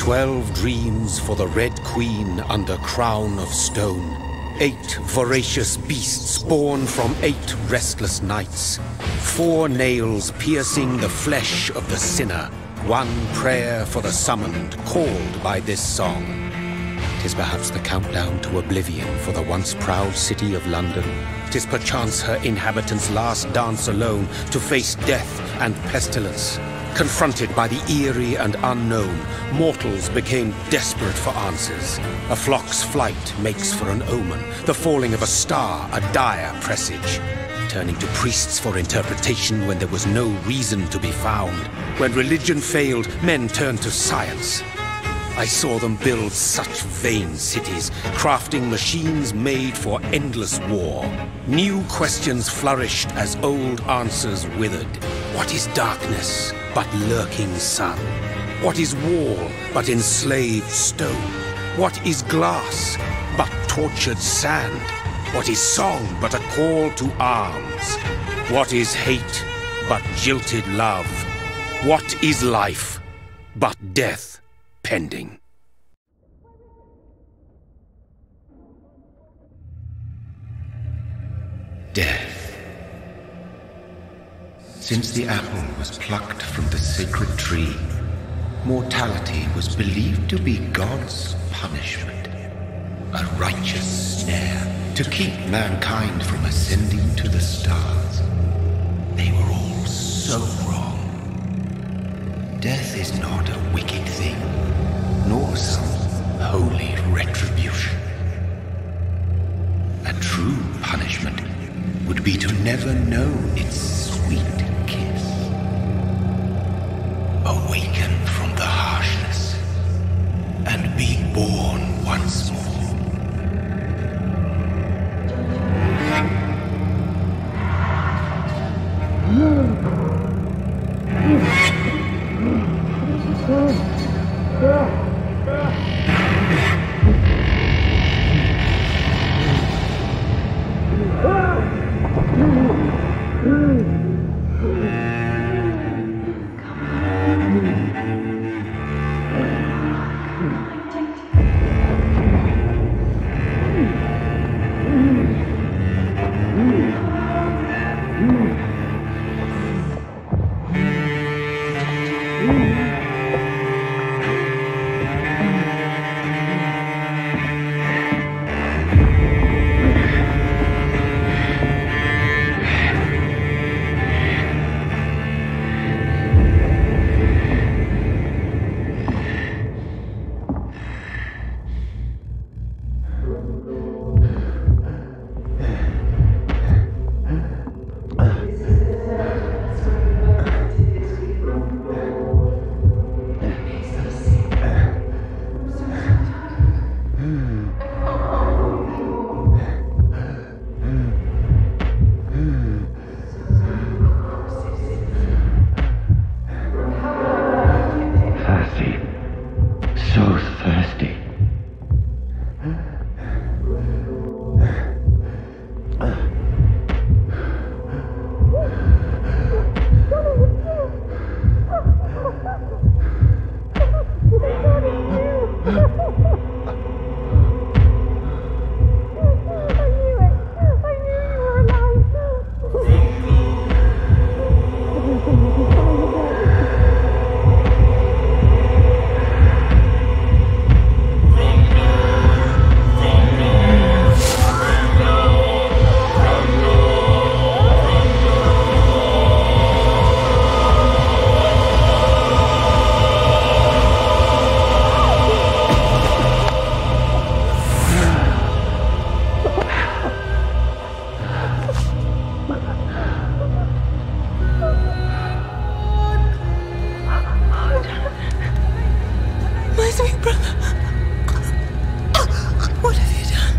12 dreams for the Red Queen under crown of stone. 8 voracious beasts born from 8 restless nights. 4 nails piercing the flesh of the sinner. 1 prayer for the summoned, called by this song. 'Tis perhaps the countdown to oblivion for the once proud city of London. 'Tis perchance her inhabitants' last dance alone to face death and pestilence. Confronted by the eerie and unknown, mortals became desperate for answers. A flock's flight makes for an omen, the falling of a star a dire presage. Turning to priests for interpretation when there was no reason to be found. When religion failed, men turned to science. I saw them build such vain cities, crafting machines made for endless war. New questions flourished as old answers withered. What is darkness but lurking sun? What is wall but enslaved stone? What is glass but tortured sand? What is song but a call to arms? What is hate but jilted love? What is life but death pending? Death. Since the apple was plucked from the sacred tree, mortality was believed to be God's punishment, a righteous snare to keep mankind from ascending to the stars. They were all so wrong. Death is not a wicked thing, nor some holy retribution. A true punishment would be to never know its sweet kiss. Awaken from the harshness and be born once more.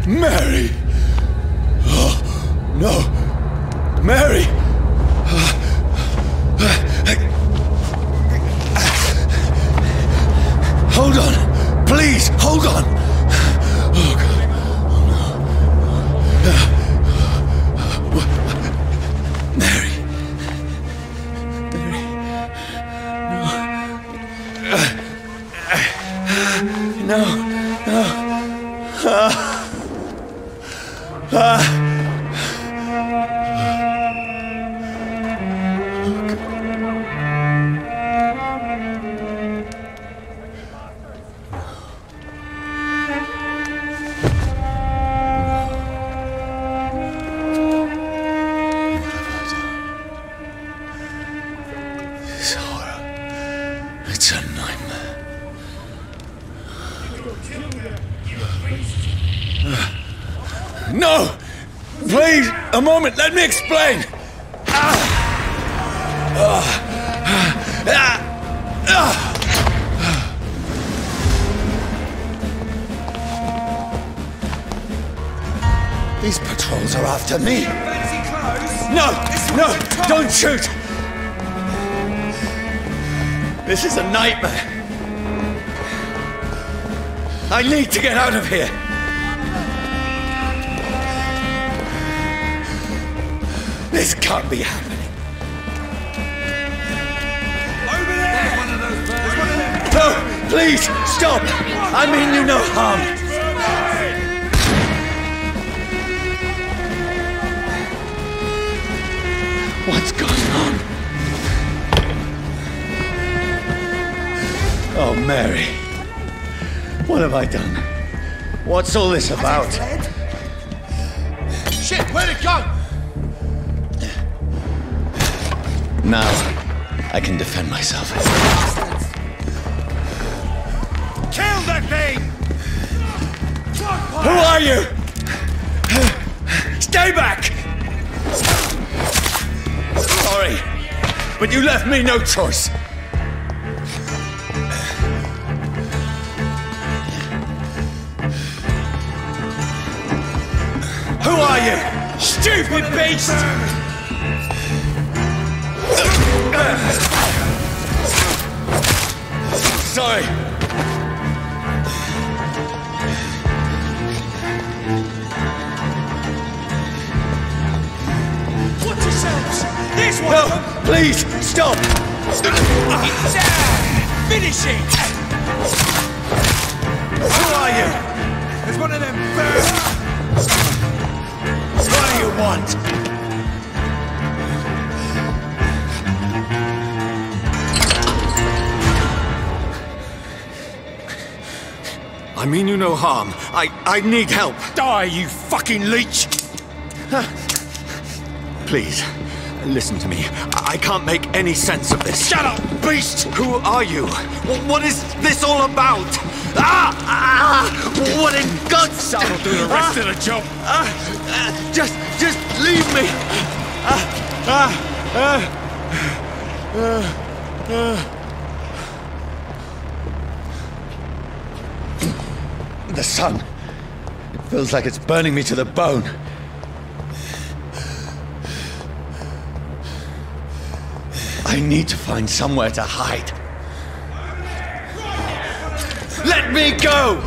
Mary! Oh, no! Mary! Hold on! Please, hold on! Oh, God. Oh, no. Mary. Mary. No. No. It's a nightmare. No! Please, a moment, let me explain! These patrols are after me! No! No! Don't shoot! This is a nightmare! I need to get out of here! This can't be happening! Over there! There's one of those birds! There's one of them! No! Please! Stop! I mean you no harm! What's going on? Oh, Mary. What have I done? What's all this about? Shit, where'd it go? Now, I can defend myself. Kill that thing! Who are you? Stay back! Sorry, but you left me no choice. Who are you? Stupid beast! Sorry. Watch yourselves! There's one No, of them! please, stop! Finish it! Who are you? There's one of them birds! What do you want? I mean you no harm. I need help. Die, you fucking leech! Please, listen to me. I can't make any sense of this. Shut up, beast! Who are you? What is this all about? What in God's name? That'll do the rest of the job! Just leave me. The sun. It feels like it's burning me to the bone. I need to find somewhere to hide. Let me go!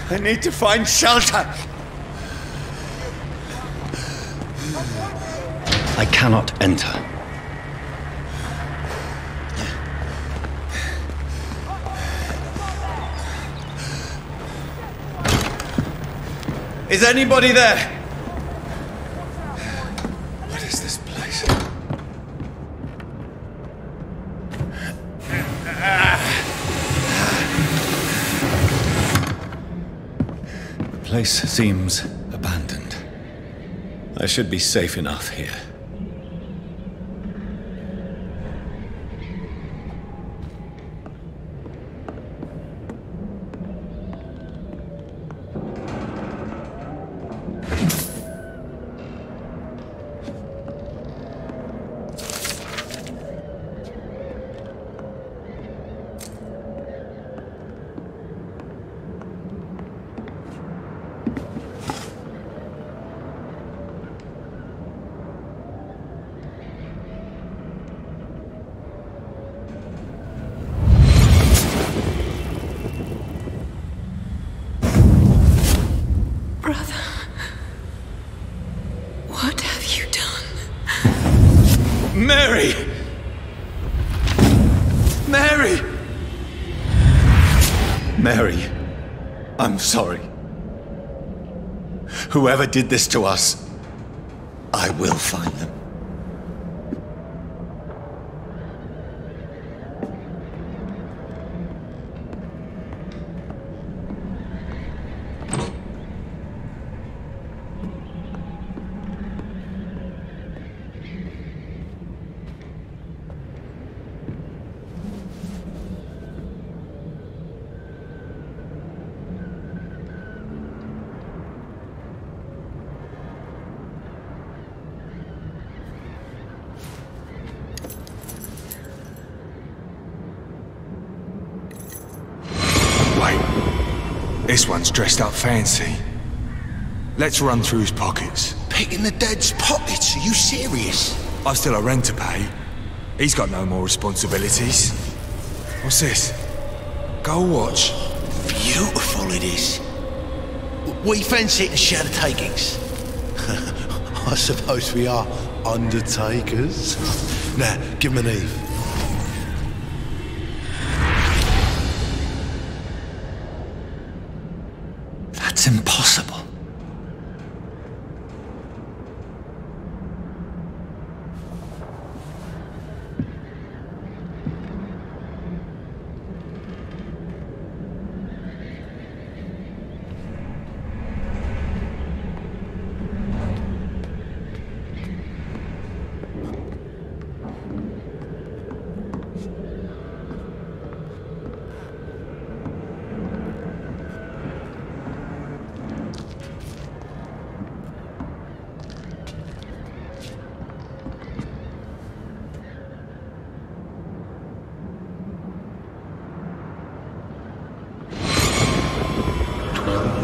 I need to find shelter. I cannot enter. Is anybody there? What is this place? The place seems abandoned. I should be safe enough here. Brother, what have you done? Mary! Mary! Mary, I'm sorry. Whoever did this to us, I will find them. This one's dressed up fancy. Let's run through his pockets. Picking the dead's pockets? Are you serious? I've still a rent to pay. He's got no more responsibilities. What's this? Go watch. Beautiful it is. We fancy it and share the takings. I suppose we are undertakers. Now, give him an Eve. That's impossible.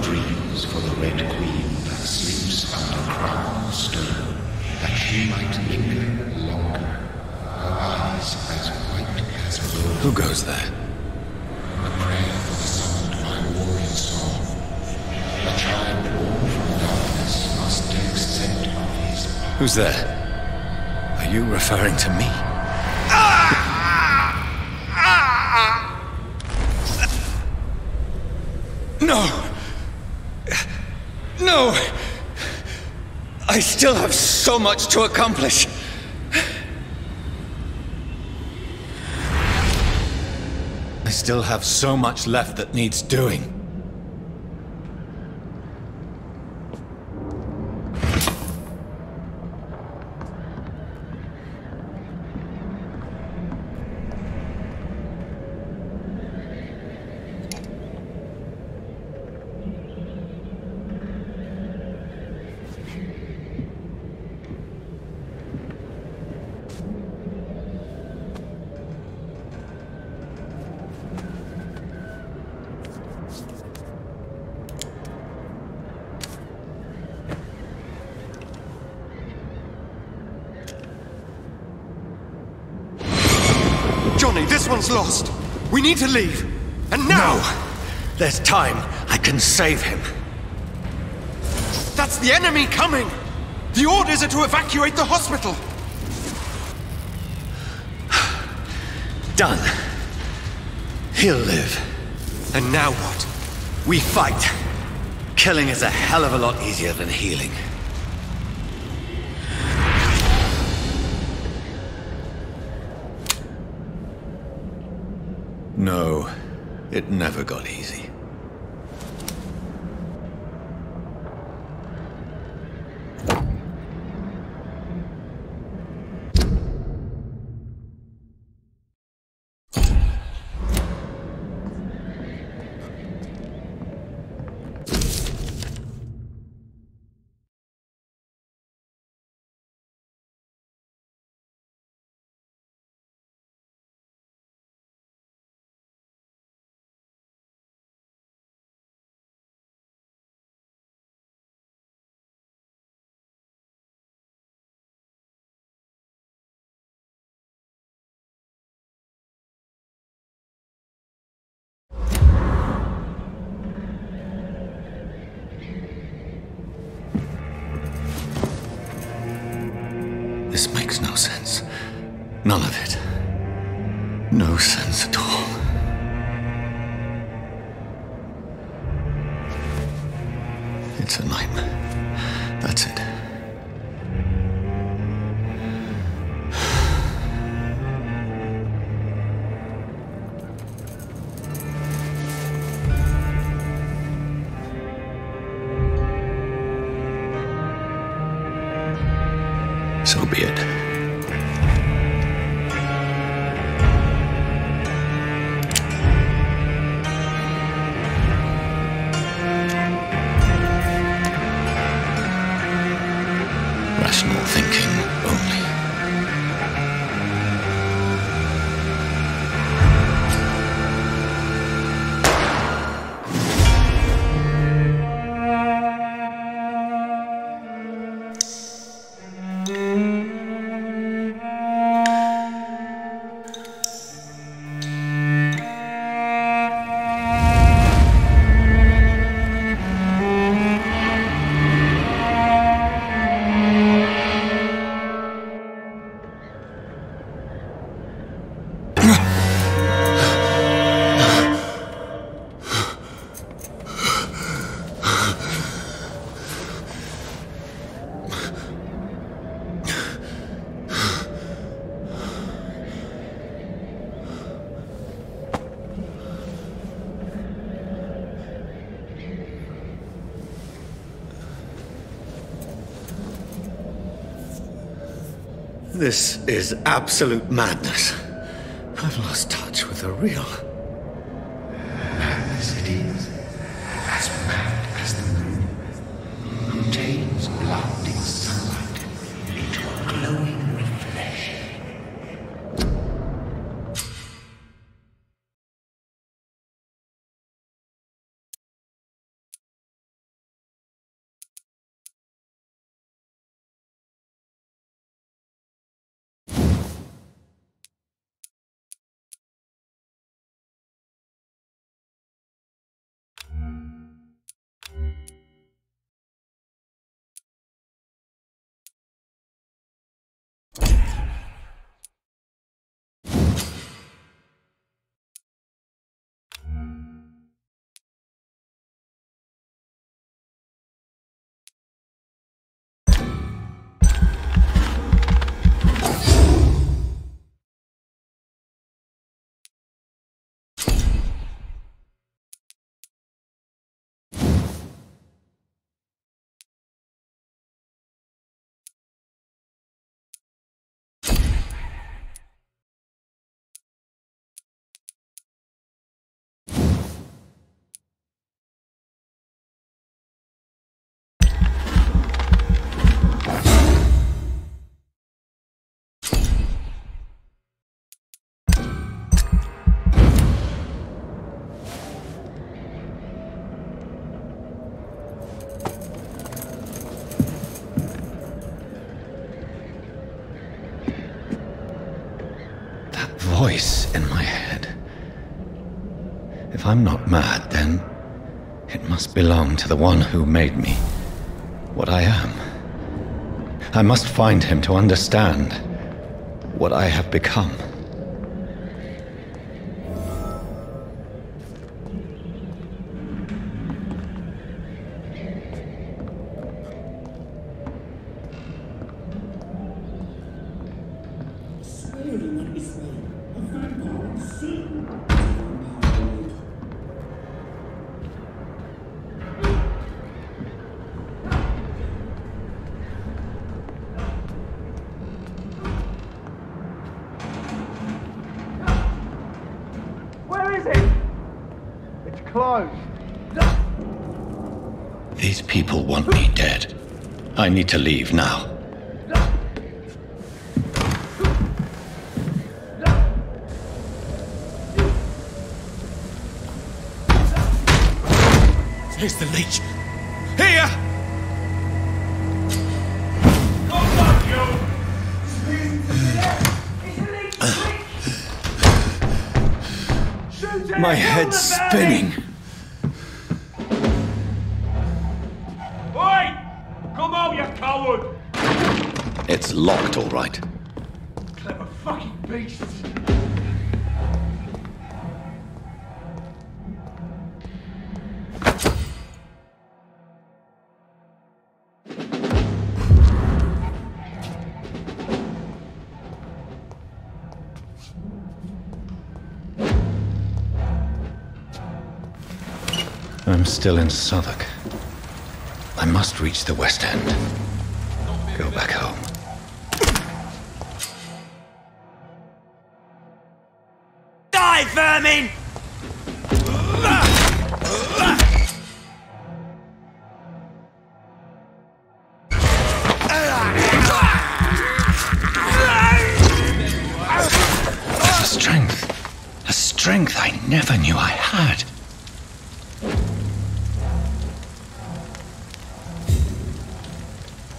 Dreams for the Red Queen that sleeps under crown of stone, that she might linger longer, her eyes as white as wool. Who goes there? A prayer for the summoned my warrior soul. The child born from darkness must accept of his power. Who's there? Are you referring to me? No! No! I still have so much to accomplish. I still have so much left that needs doing. Johnny, this one's lost. We need to leave. And now! No! There's time. I can save him. That's the enemy coming! The orders are to evacuate the hospital! Done. He'll live. And now what? We fight. Killing is a hell of a lot easier than healing. No, it never got easy. This makes no sense. None of it. No sense at all. It's a nightmare. That's it. So be it. Rational thinking only. This is absolute madness. I've lost touch with the real. Madness it is, as mad as the moon, who tames blinding sunlight into a glowing reflection. Voice in my head. If I'm not mad, then it must belong to the one who made me what I am. I must find him to understand what I have become. These people want me dead. I need to leave now. Here's the leech. Here! My head's spinning. Come out, you coward! It's locked, all right. Clever fucking beast! I'm still in Southwark. I must reach the West End. Go back home. Die, vermin! A strength I never knew I had.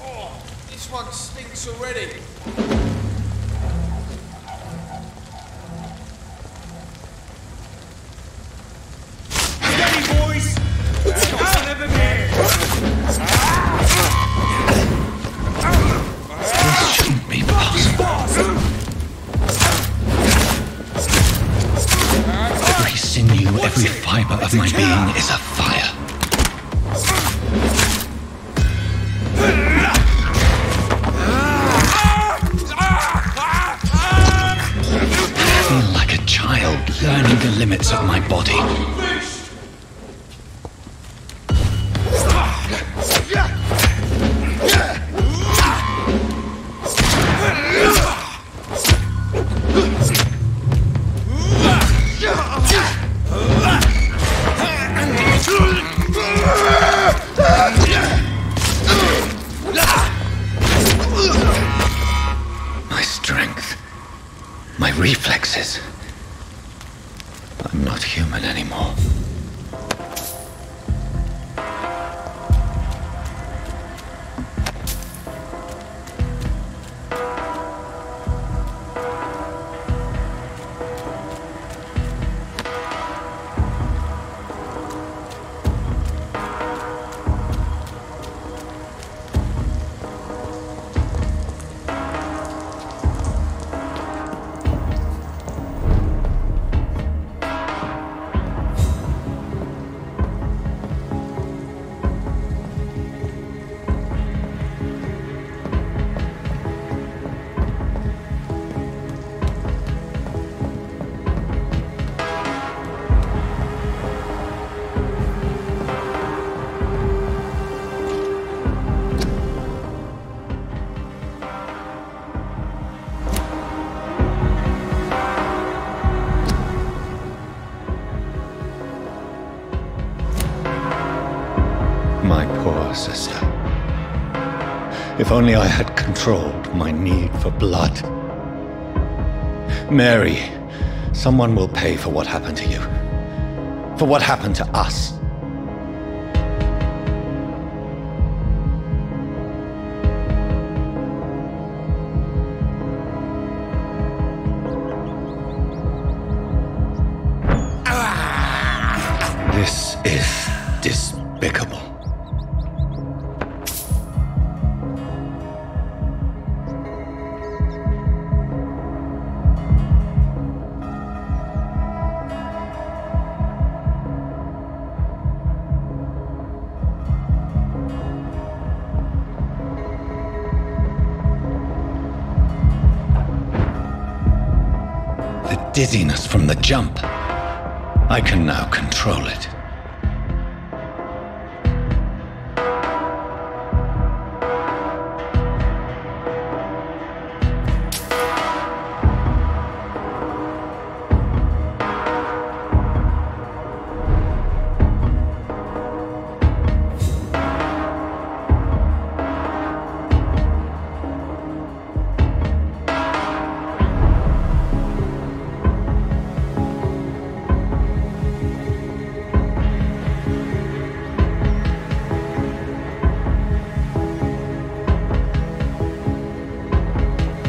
Oh, this one stinks already. Steady, boys! Never get. This shouldn't be possible. Every sinew, every fiber of my being is afire. I feel like a child learning the limits of my body. My strength, my reflexes. I'm not human anymore. My poor sister. If only I had controlled my need for blood. Mary, someone will pay for what happened to you. For what happened to us. This is despicable. The dizziness from the jump. I can now control it.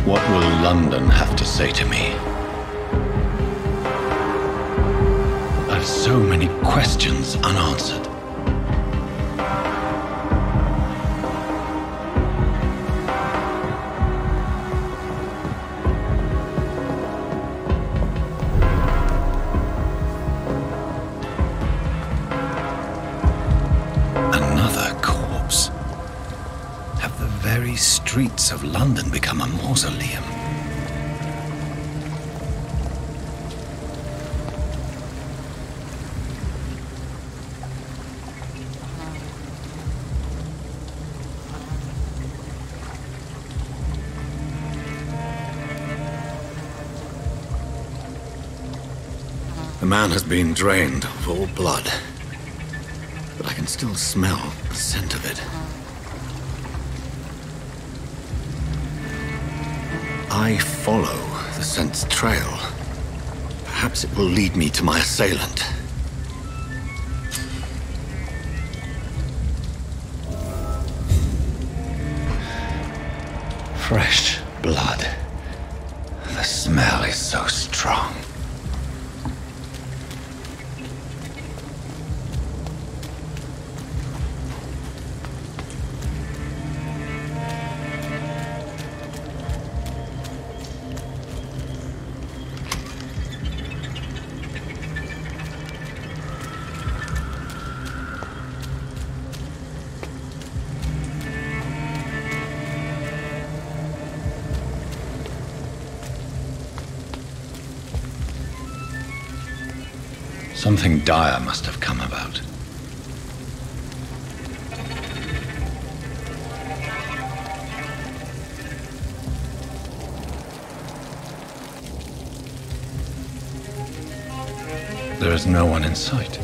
What will London have to say to me? I've so many questions unanswered. streets of London become a mausoleum? The man has been drained of all blood, but I can still smell the scent of it. I follow the scent's trail. Perhaps it will lead me to my assailant. Fresh blood. The smell is so strong. Something dire must have come about. There is no one in sight.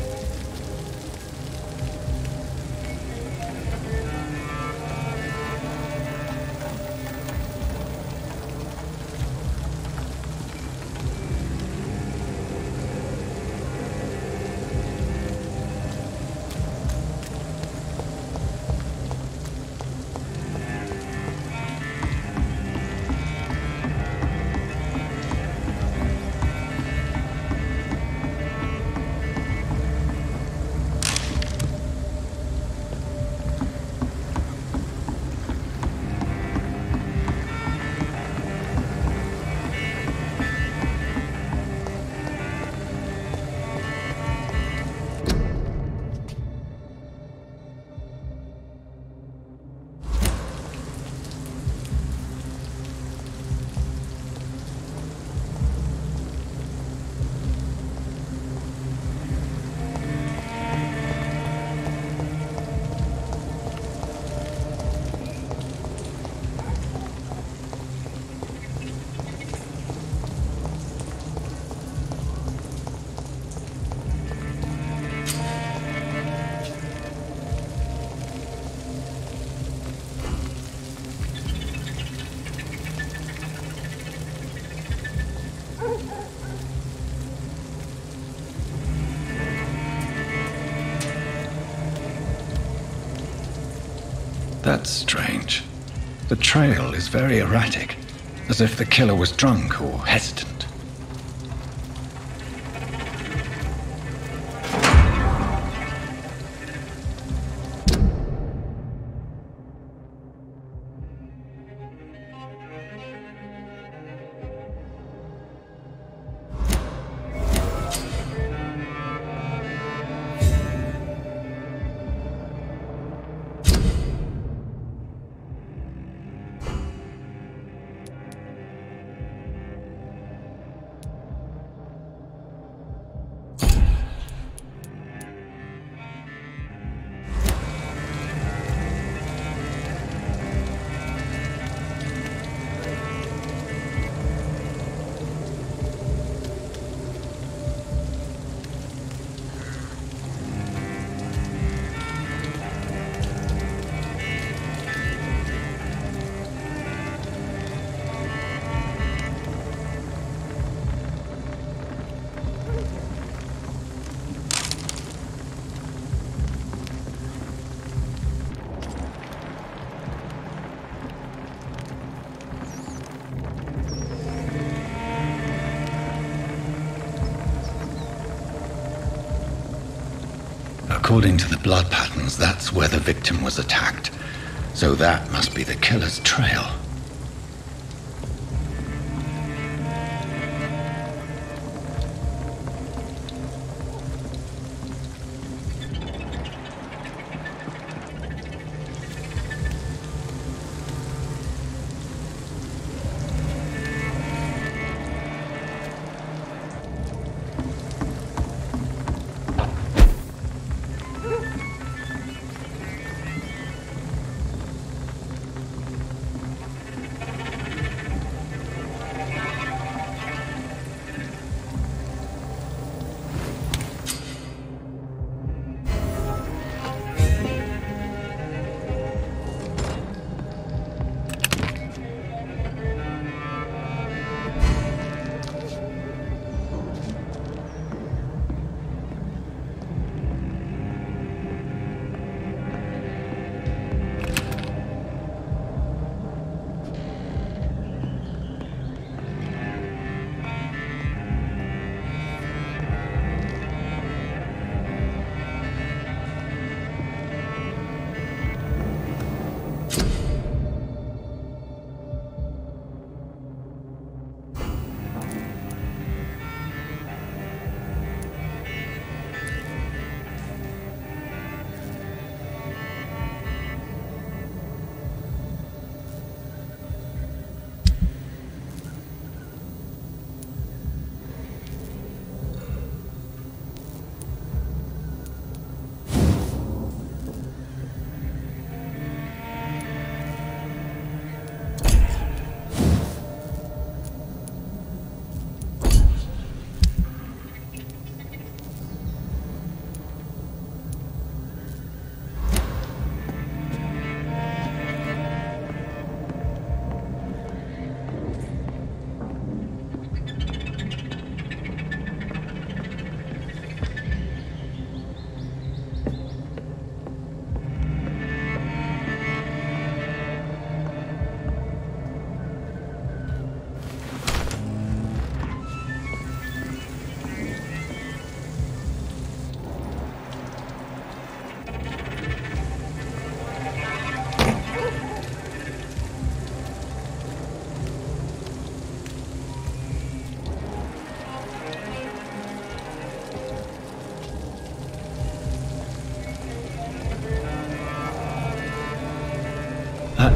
That's strange. The trail is very erratic, as if the killer was drunk or hesitant. According to the blood patterns, that's where the victim was attacked. So that must be the killer's trail.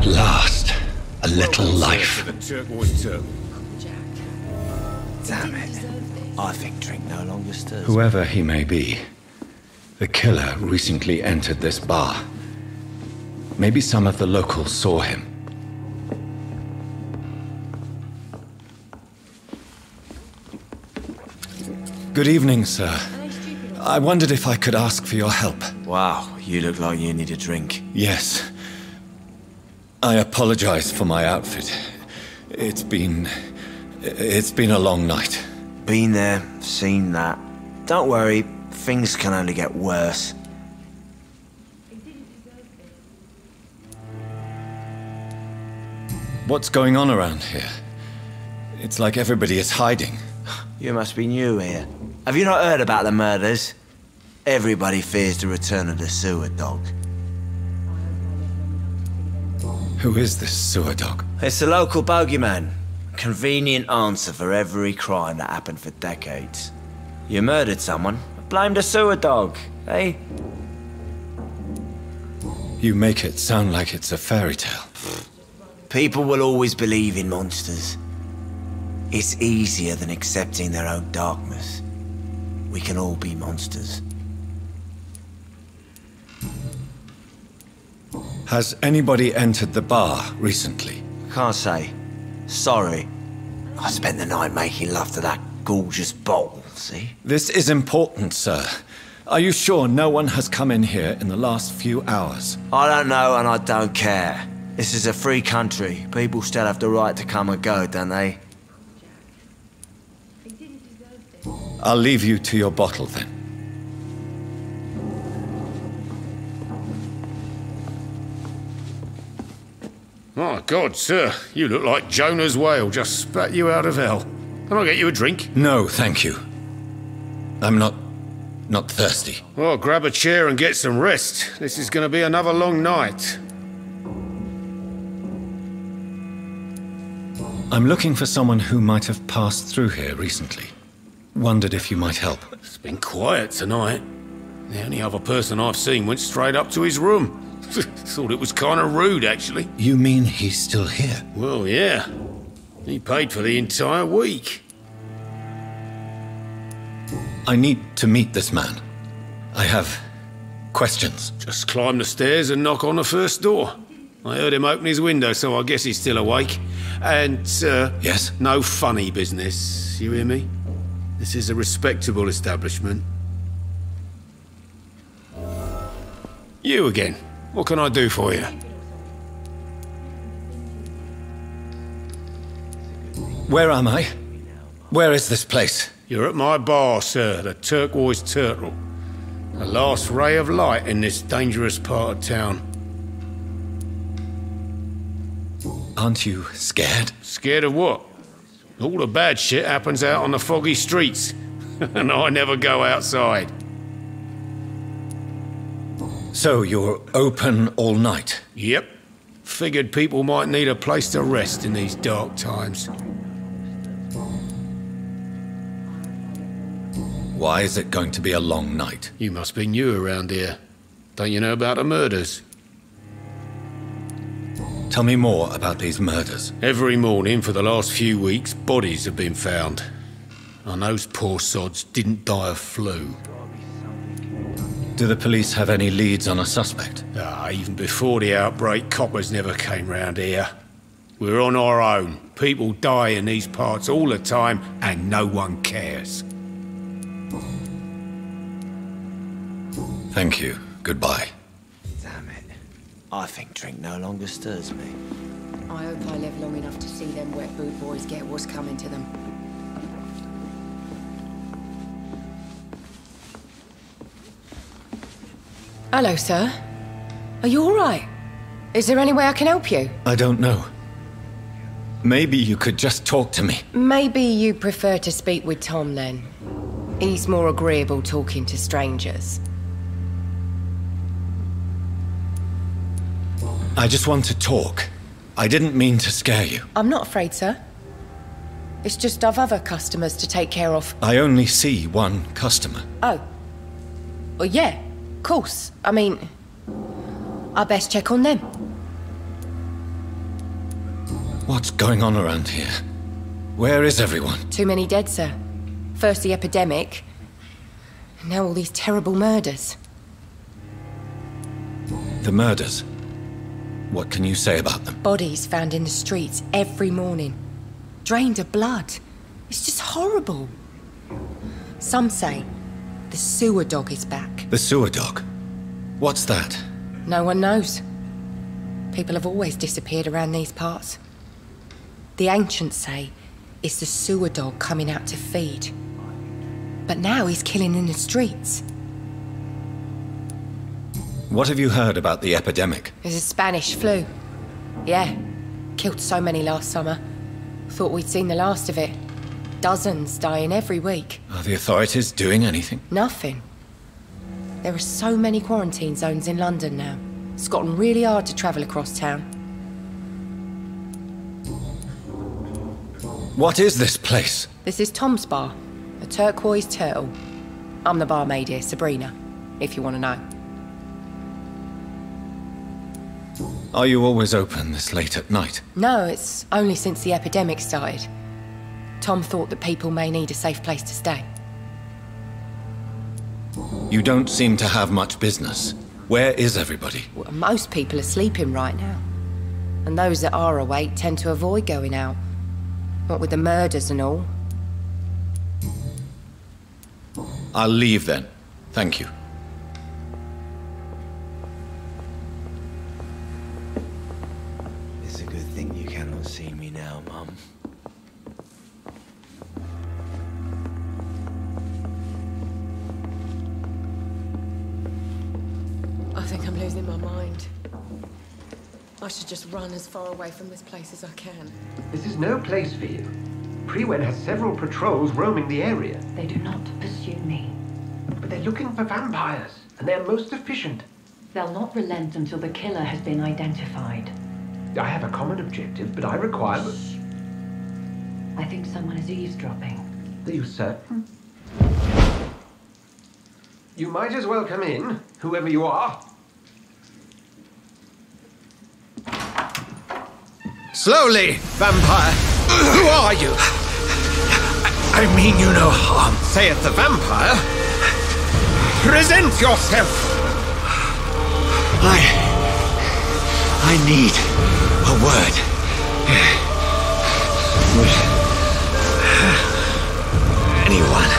At last, a little life. Damn it. I think drink no longer stirs. Whoever he may be, the killer recently entered this bar. Maybe some of the locals saw him. Good evening, sir. I wondered if I could ask for your help. Wow, you look like you need a drink. Yes. I apologize for my outfit. It's been a long night. Been there, seen that. Don't worry, things can only get worse. What's going on around here? It's like everybody is hiding. You must be new here. Have you not heard about the murders? Everybody fears the return of the sewer dog. Who is this sewer dog? It's the local bogeyman. Convenient answer for every crime that happened for decades. You murdered someone, blame the sewer dog, eh? You make it sound like it's a fairy tale. People will always believe in monsters. It's easier than accepting their own darkness. We can all be monsters. Has anybody entered the bar recently? Can't say. Sorry. I spent the night making love to that gorgeous bottle, see? This is important, sir. Are you sure no one has come in here in the last few hours? I don't know and I don't care. This is a free country. People still have the right to come and go, don't they? I'll leave you to your bottle then. My God, sir, you look like Jonah's whale just spat you out of hell. Can I get you a drink? No, thank you. I'm not thirsty. Well, grab a chair and get some rest. This is going to be another long night. I'm looking for someone who might have passed through here recently. Wondered if you might help. It's been quiet tonight. The only other person I've seen went straight up to his room. Thought it was kind of rude, actually. You mean he's still here? Well, yeah. He paid for the entire week. I need to meet this man. I have questions. Just climb the stairs and knock on the first door. I heard him open his window, so I guess he's still awake. And, Yes? no funny business. You hear me? This is a respectable establishment. You again. What can I do for you? Where am I? Where is this place? You're at my bar, sir, the Turquoise Turtle. The last ray of light in this dangerous part of town. Aren't you scared? Scared of what? All the bad shit happens out on the foggy streets. And I never go outside. So you're open all night? Yep. Figured people might need a place to rest in these dark times. Why is it going to be a long night? You must be new around here. Don't you know about the murders? Tell me more about these murders. Every morning for the last few weeks, bodies have been found. And those poor sods didn't die of flu. Do the police have any leads on a suspect? Even before the outbreak, coppers never came round here. We're on our own. People die in these parts all the time, and no one cares. Thank you. Goodbye. Damn it. I think drink no longer stirs me. I hope I live long enough to see them wet boot boys get what's coming to them. Hello, sir. Are you all right? Is there any way I can help you? I don't know. Maybe you could just talk to me. Maybe you prefer to speak with Tom, then. He's more agreeable talking to strangers. I just want to talk. I didn't mean to scare you. I'm not afraid, sir. It's just I've other customers to take care of. I only see one customer. Oh. Well, yeah, of course. I mean, I best check on them. What's going on around here? Where is everyone? Too many dead, sir. First the epidemic, and now all these terrible murders. The murders? What can you say about them? Bodies found in the streets every morning. Drained of blood. It's just horrible. Some say the sewer dog is back. The sewer dog? What's that? No one knows. People have always disappeared around these parts. The ancients say it's the sewer dog coming out to feed. But now he's killing in the streets. What have you heard about the epidemic? There's a Spanish flu. Yeah. Killed so many last summer. Thought we'd seen the last of it. Dozens dying every week. Are the authorities doing anything? Nothing. There are so many quarantine zones in London now. It's gotten really hard to travel across town. What is this place? This is Tom's bar. A turquoise turtle. I'm the barmaid here, Sabrina, if you want to know. Are you always open this late at night? No, it's only since the epidemic started. Tom thought that people may need a safe place to stay. You don't seem to have much business. Where is everybody? Well, most people are sleeping right now. And those that are awake tend to avoid going out. What with the murders and all. I'll leave then. Thank you. It's a good thing you cannot see me now, Mum. I think I'm losing my mind. I should just run as far away from this place as I can. This is no place for you. Prewen has several patrols roaming the area. They do not pursue me. But they're looking for vampires, and they're most efficient. They'll not relent until the killer has been identified. I have a common objective, but I require... I think someone is eavesdropping. Are you certain? You might as well come in, whoever you are. Slowly, vampire! Who are you? I mean you no harm, Saith the vampire. Present yourself! I need a word. Would anyone?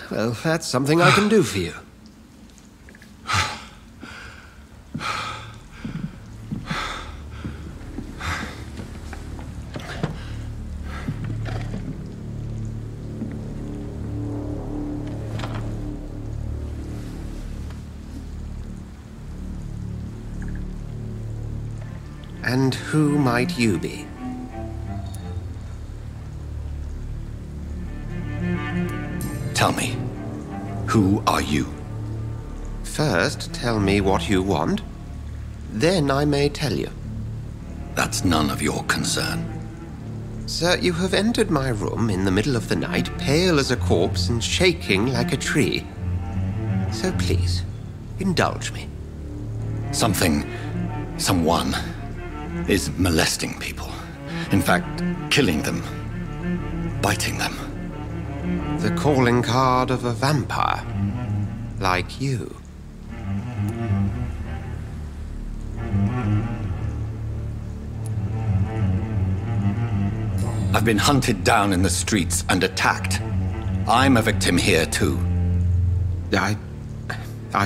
Well, that's something I can do for you. And who might you be? Tell me, who are you? First, tell me what you want. Then I may tell you. That's none of your concern. Sir, you have entered my room in the middle of the night, pale as a corpse and shaking like a tree. So please, indulge me. Someone is molesting people. In fact, killing them. Biting them. The calling card of a vampire. Like you. I've been hunted down in the streets and attacked. I'm a victim here, too. I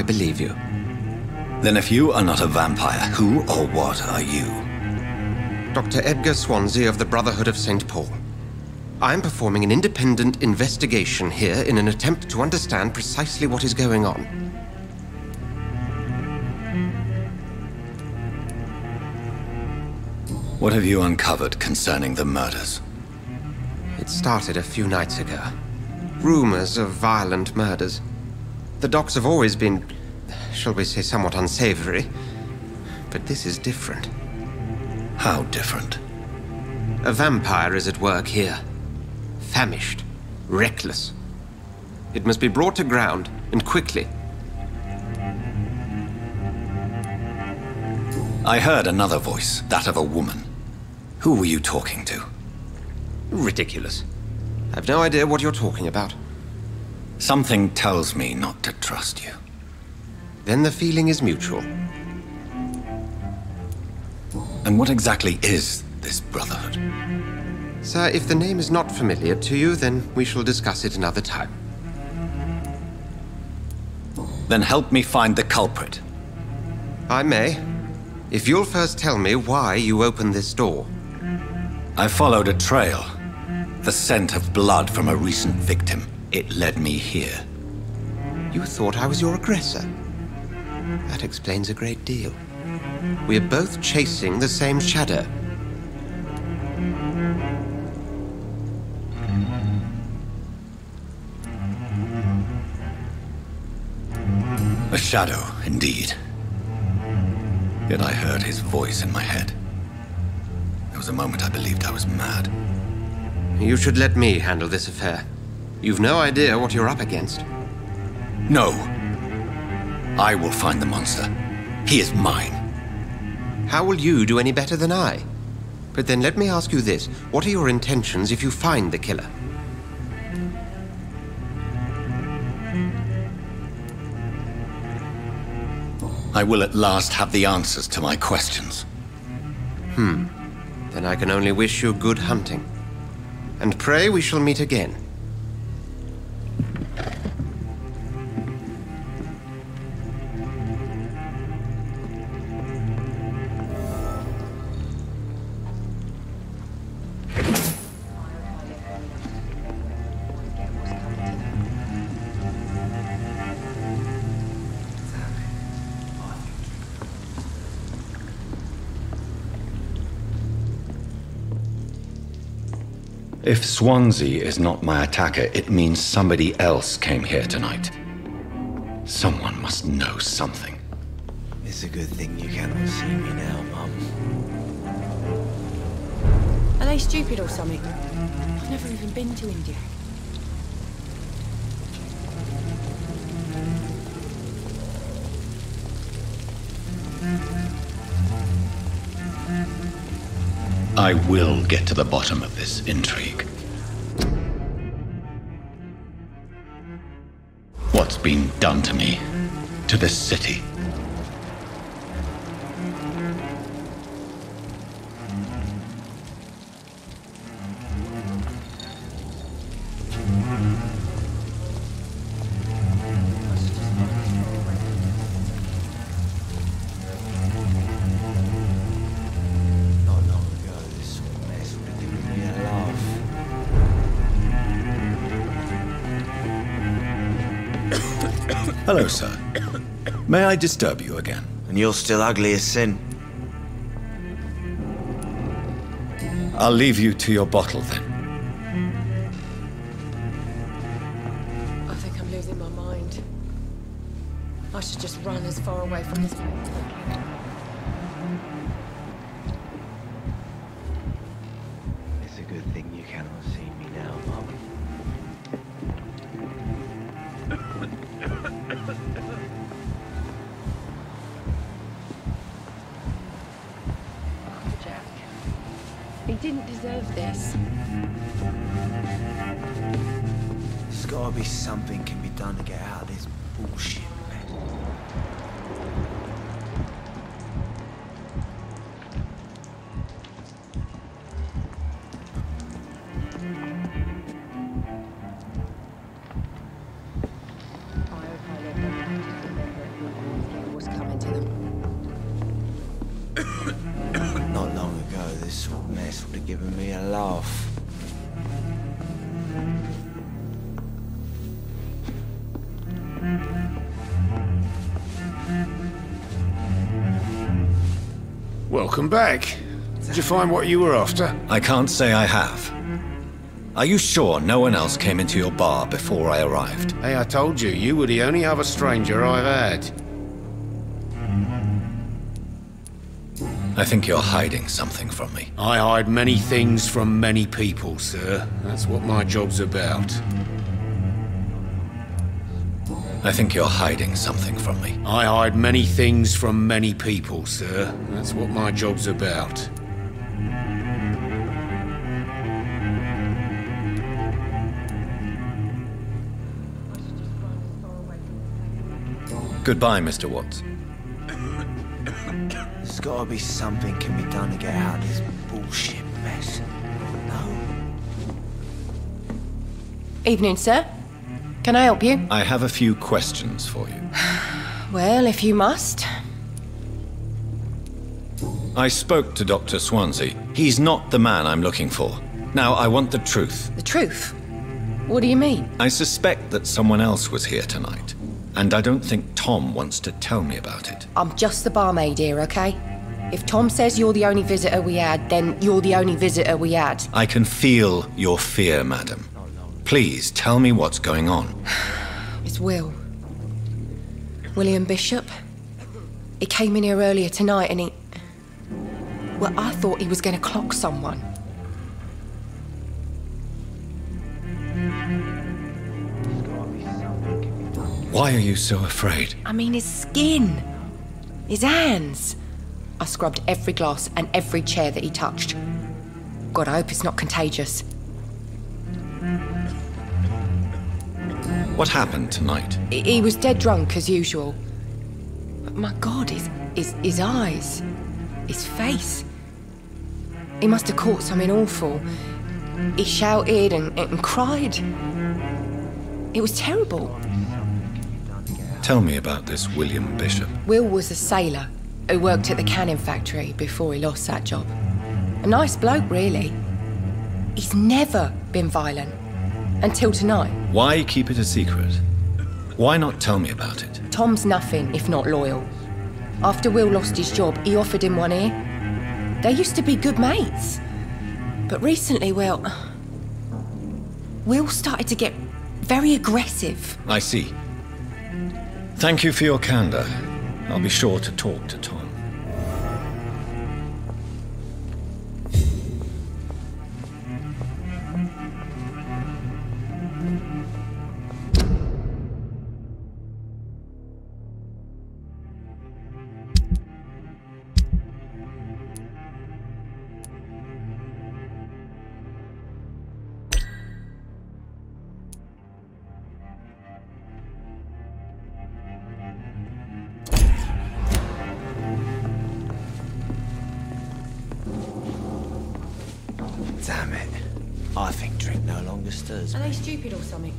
believe you. Then if you are not a vampire, who or what are you? Dr. Edgar Swansea of the Brotherhood of St. Paul. I'm performing an independent investigation here in an attempt to understand precisely what is going on. What have you uncovered concerning the murders? It started a few nights ago. Rumors of violent murders. The docks have always been, shall we say, somewhat unsavory. But this is different. How different? A vampire is at work here. Famished. reckless. It must be brought to ground, and quickly. I heard another voice, that of a woman. Who were you talking to? Ridiculous. I've no idea what you're talking about. Something tells me not to trust you. Then the feeling is mutual. And what exactly is this brotherhood? Sir, if the name is not familiar to you, then we shall discuss it another time. Then help me find the culprit. I may, if you'll first tell me why you opened this door. I followed a trail. The scent of blood from a recent victim. It led me here. You thought I was your aggressor. That explains a great deal. We are both chasing the same shadow. A shadow, indeed. Yet I heard his voice in my head. There was a moment I believed I was mad. You should let me handle this affair. You've no idea what you're up against. No. I will find the monster. He is mine. How will you do any better than I? But then let me ask you this. What are your intentions if you find the killer? I will at last have the answers to my questions. Then I can only wish you good hunting. And pray we shall meet again. If Swansea is not my attacker, it means somebody else came here tonight. Someone must know something. It's a good thing you cannot see me now, Mum. Are they stupid or something? I've never even been to India. I will get to the bottom of this intrigue. What's been done to me, to this city? Hello, sir. May I disturb you again? And you're still ugly as sin. I'll leave you to your bottle, then. I think I'm losing my mind. I should just run as far away from this place. It's a good thing you cannot see me now, Mum. Jack. He didn't deserve this. There's gotta be something can be done to get out of this bullshit, man. What's coming to them? Not long ago, this sort of mess would have given me a laugh. Welcome back. Did you find what you were after? I can't say I have. Are you sure no one else came into your bar before I arrived? Hey, I told you, you were the only other stranger I've had. I think you're hiding something from me. I hide many things from many people, sir. That's what my job's about. I think you're hiding something from me. I hide many things from many people, sir. That's what my job's about. Goodbye, Mr. Watts. There's gotta be something can be done to get out of this bullshit mess. No? Evening, sir. Can I help you? I have a few questions for you. Well, if you must. I spoke to Dr. Swansea. He's not the man I'm looking for. Now, I want the truth. The truth? What do you mean? I suspect that someone else was here tonight. And I don't think Tom wants to tell me about it. I'm just the barmaid here, okay? If Tom says you're the only visitor we had, then you're the only visitor we had. I can feel your fear, madam. Please, tell me what's going on. It's Will. William Bishop. He came in here earlier tonight and he... Well, I thought he was going to clock someone. Why are you so afraid? I mean, his skin. His hands. I scrubbed every glass and every chair that he touched. God, I hope it's not contagious. What happened tonight? He was dead drunk, as usual. But my God, his eyes. His face. He must have caught something awful. He shouted and cried. It was terrible. Tell me about this William Bishop. Will was a sailor who worked at the canning factory before he lost that job. A nice bloke, really. He's never been violent. Until tonight. Why keep it a secret? Why not tell me about it? Tom's nothing if not loyal. After Will lost his job, he offered him one ear. They used to be good mates. But recently, well... Will started to get very aggressive. I see. Thank you for your candor. I'll be sure to talk to Tom. Damn it. I think drink no longer stirs Are me. they stupid or something?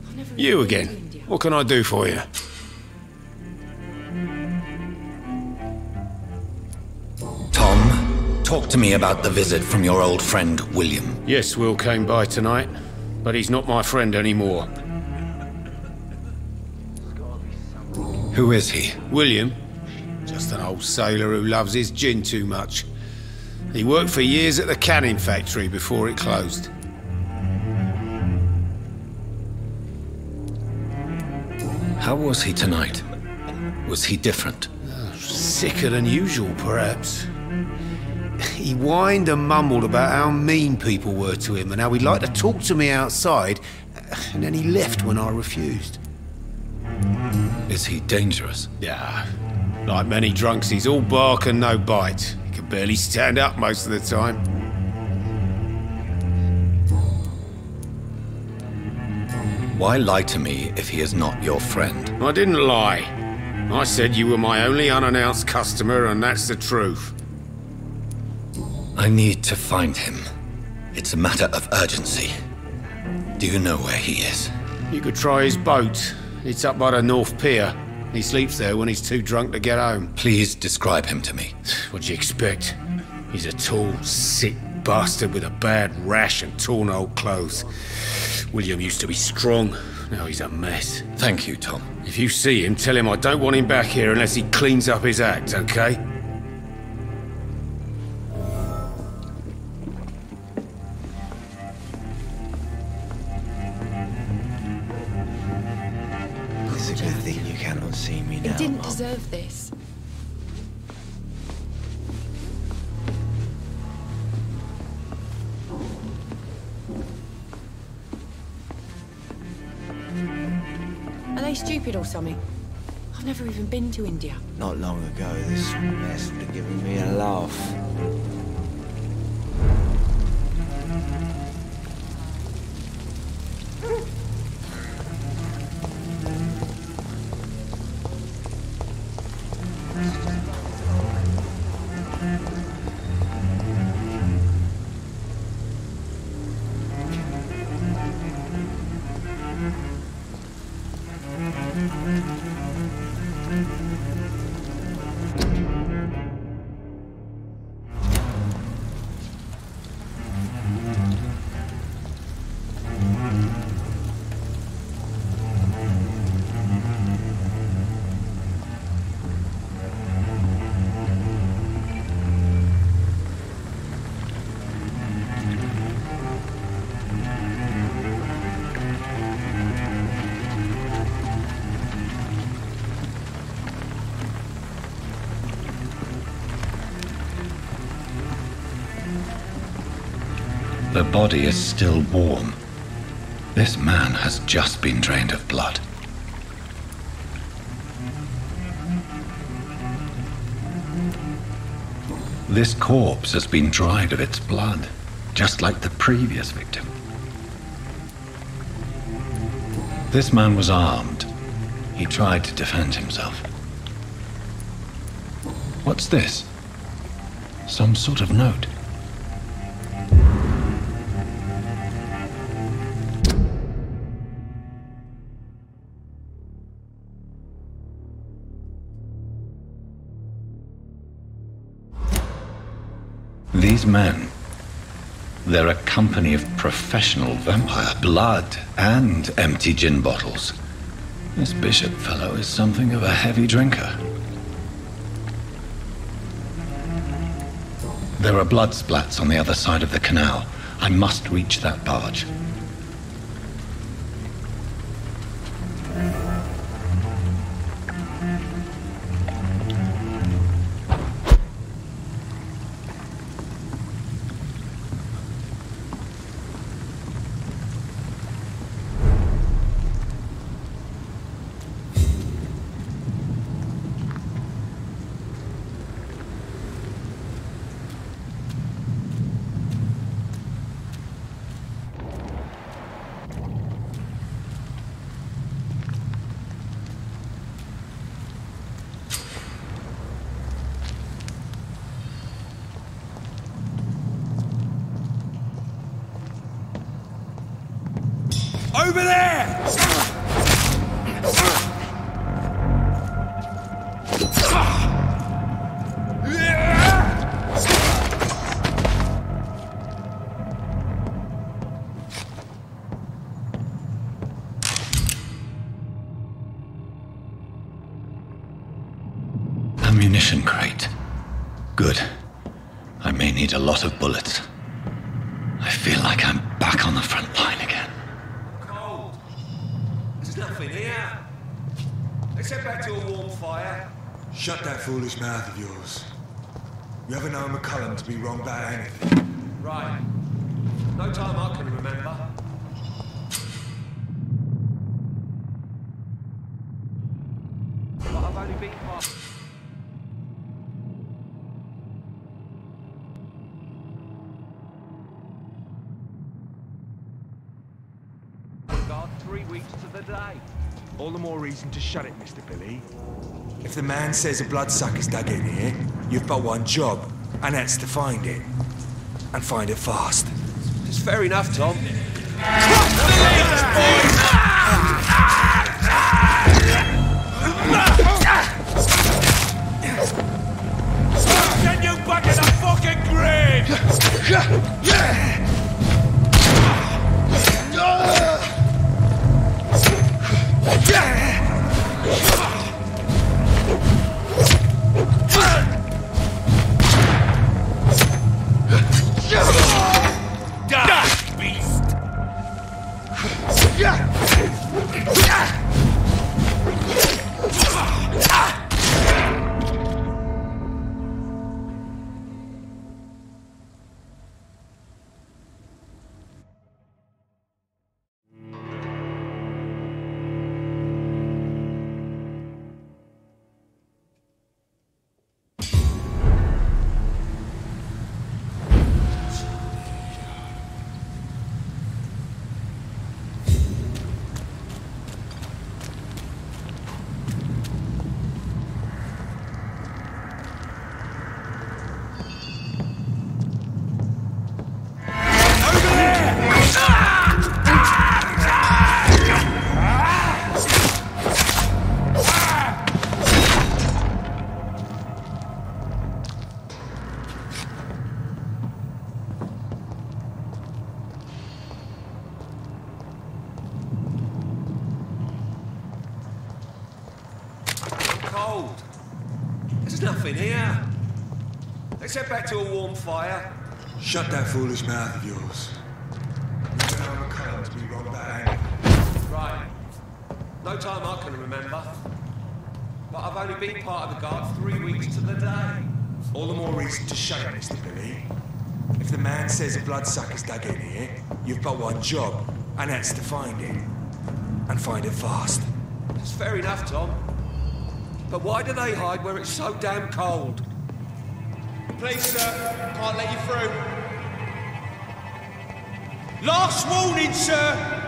I've never really You been again. to India. What can I do for you? Tom, talk to me about the visit from your old friend, William. Yes, Will came by tonight, but he's not my friend anymore. Who is he? William? Just an old sailor who loves his gin too much. He worked for years at the canning factory before it closed. How was he tonight? Was he different? Sicker than usual, perhaps. He whined and mumbled about how mean people were to him and how he'd like to talk to me outside, and then he left when I refused. Is he dangerous? Yeah, like many drunks, he's all bark and no bite. He can barely stand up most of the time. Why lie to me if he is not your friend? I didn't lie. I said you were my only unannounced customer, and that's the truth. I need to find him. It's a matter of urgency. Do you know where he is? You could try his boat. It's up by the North Pier. He sleeps there when he's too drunk to get home. Please describe him to me. What'd you expect? He's a tall, sick bastard with a bad rash and torn old clothes. William used to be strong. Now he's a mess. Thank you, Tom. If you see him, tell him I don't want him back here unless he cleans up his act, okay? It's a good thing you cannot see me now. He didn't Mum. deserve this. they stupid or something? I've never even been to India. Not long ago, this mess would have given me a laugh. The body is still warm. This man has just been drained of blood. This corpse has been dried of its blood, just like the previous victim. This man was armed. He tried to defend himself. What's this? Some sort of note. These men, they're a company of professional vampire blood and empty gin bottles. This bishop fellow is something of a heavy drinker. There are blood splats on the other side of the canal. I must reach that barge. Over there! Ammunition crate. Good. I may need a lot of bullets. I feel like I'm back on the front line again. Nothing here. Let's head back to a warm fire. Shut that foolish mouth of yours. You haven't known McCullum to be wrong about anything. Right. No time I can remember. But I've only been past. Got 3 weeks to the day. All the more reason to shut it, Mr. Billy. If the man says a bloodsucker's dug in here, you've but one job, and that's to find it. And find it fast. It's fair enough, Tom. Send you back in the fucking grave! Die, beast! cold. There's nothing here. Let's head back to a warm fire. Shut that foolish mouth of yours. We've been on the colour to be robbed that angle. Right. No time I can remember. But I've only been part of the guard 3 weeks to the day. All the more reason to shut it, Mr. Billy. If the man says a bloodsucker's dug in here, you've but one job, and that's to find it. And find it fast. That's fair enough, Tom. But why do they hide where it's so damn cold? Please, sir. Can't let you through. Last warning, sir!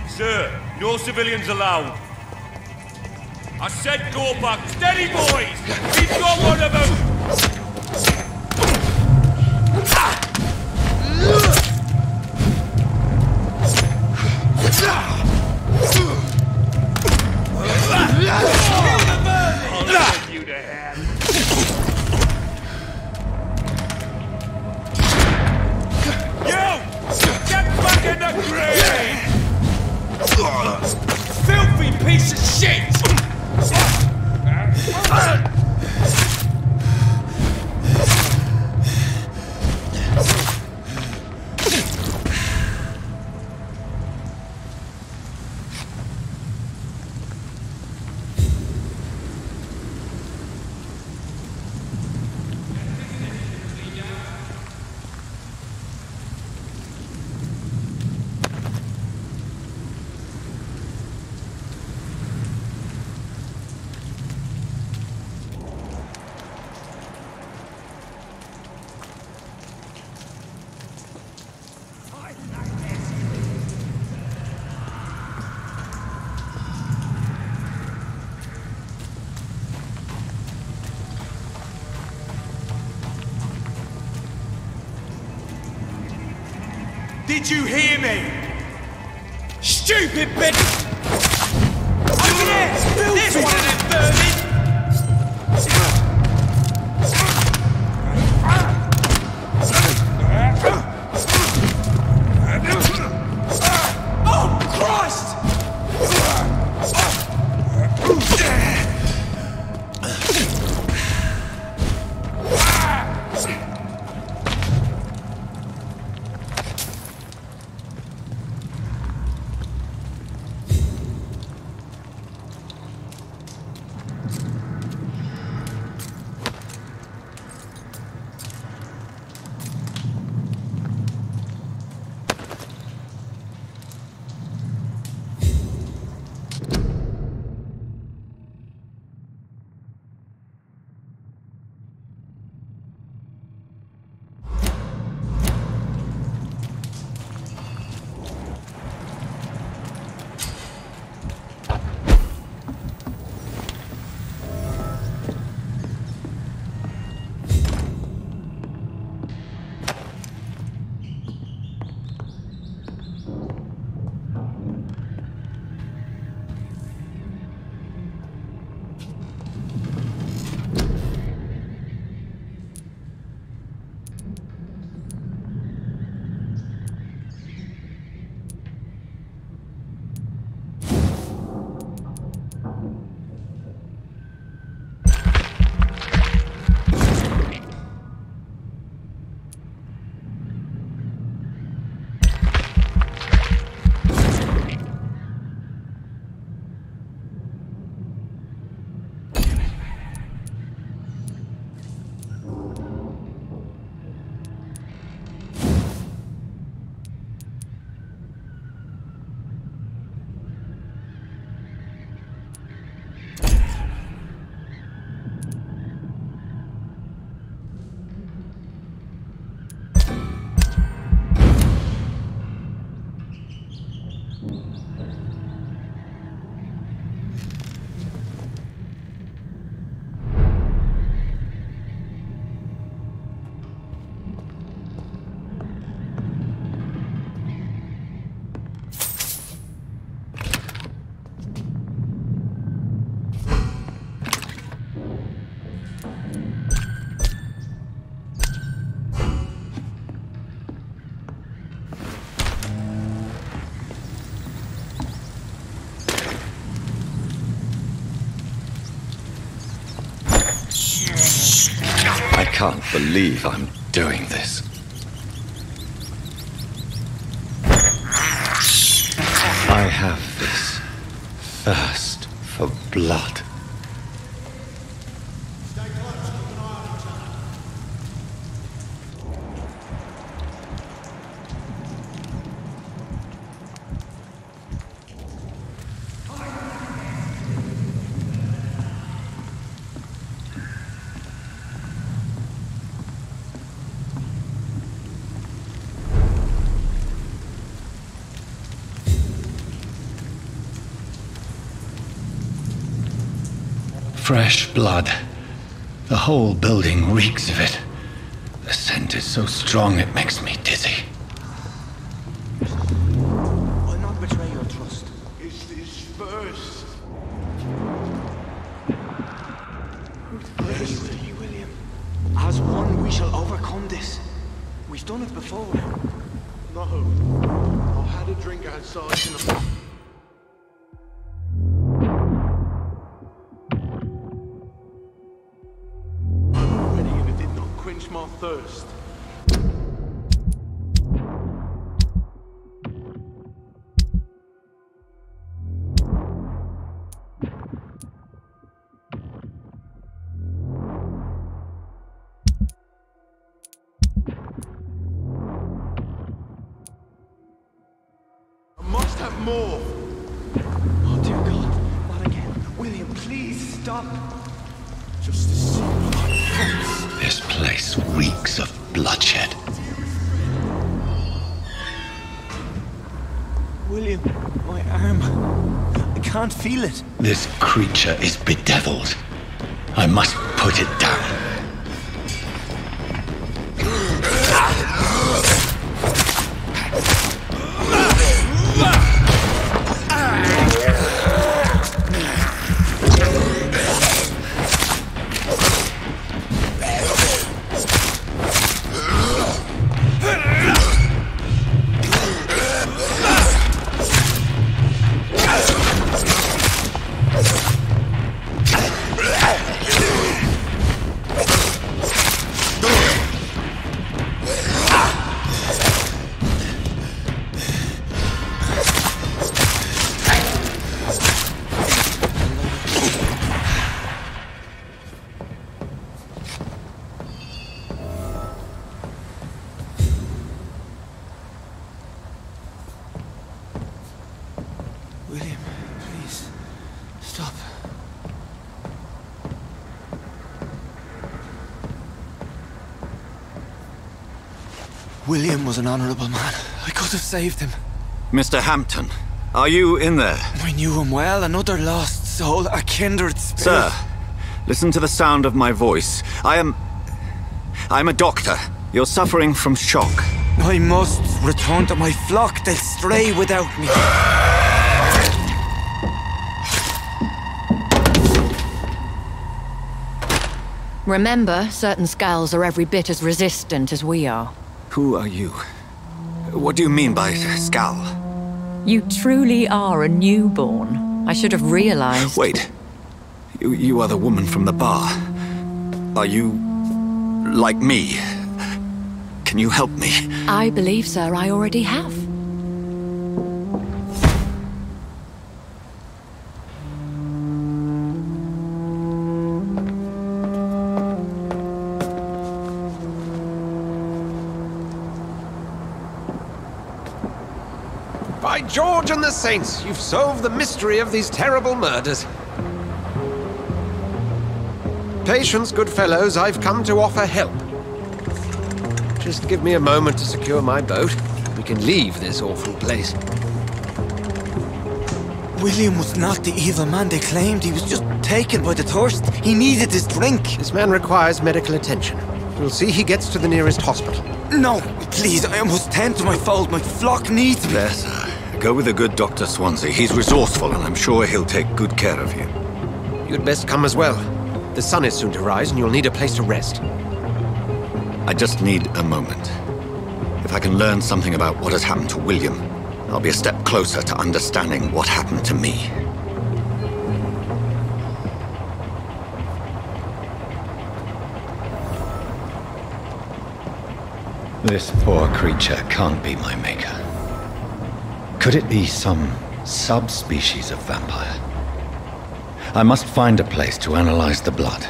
Sir, no civilians allowed. I said go back. Steady, boys! He's got one of them! I'll send you to hell. You! Get back in the grave! Filthy piece of shit! Did you hear me? Stupid bitch! Over there! There's one of them vermin! Oh, Christ! can't believe I'm doing this. I have this thirst for blood. Fresh blood. The whole building reeks of it. The scent is so strong it makes me dizzy. I'll not betray your trust. Is this first? Praise to you, William. As one, we shall overcome this. We've done it before. No. I had a drink outside in a... quench my thirst. I must have more. Oh dear God, not again. William, please stop. Just a secret. This place reeks of bloodshed. William, my arm. I can't feel it. This creature is bedeviled. I must put it down. William, please, stop. William was an honourable man. I could have saved him. Mr. Hampton, are you in there? I knew him well, another lost soul, a kindred spirit. Sir, listen to the sound of my voice. I'm a doctor. You're suffering from shock. I must return to my flock. They'll stray without me. Remember, certain skulls are every bit as resistant as we are. Who are you? What do you mean by skull? You truly are a newborn. I should have realized. Wait. You are the woman from the bar. Are you... like me? Can you help me? I believe, sir, I already have. By George and the Saints, you've solved the mystery of these terrible murders. Patience, good fellows, I've come to offer help. Just give me a moment to secure my boat. We can leave this awful place. William was not the evil man they claimed. He was just taken by the thirst. He needed his drink. This man requires medical attention. We'll see he gets to the nearest hospital. No, please, I must tend to my fold. My flock needs me. There, sir. Go with the good Dr. Swansea. He's resourceful, and I'm sure he'll take good care of you. You'd best come as well. The sun is soon to rise, and you'll need a place to rest. I just need a moment. If I can learn something about what has happened to William, I'll be a step closer to understanding what happened to me. This poor creature can't be my maker. Could it be some subspecies of vampire? I must find a place to analyze the blood.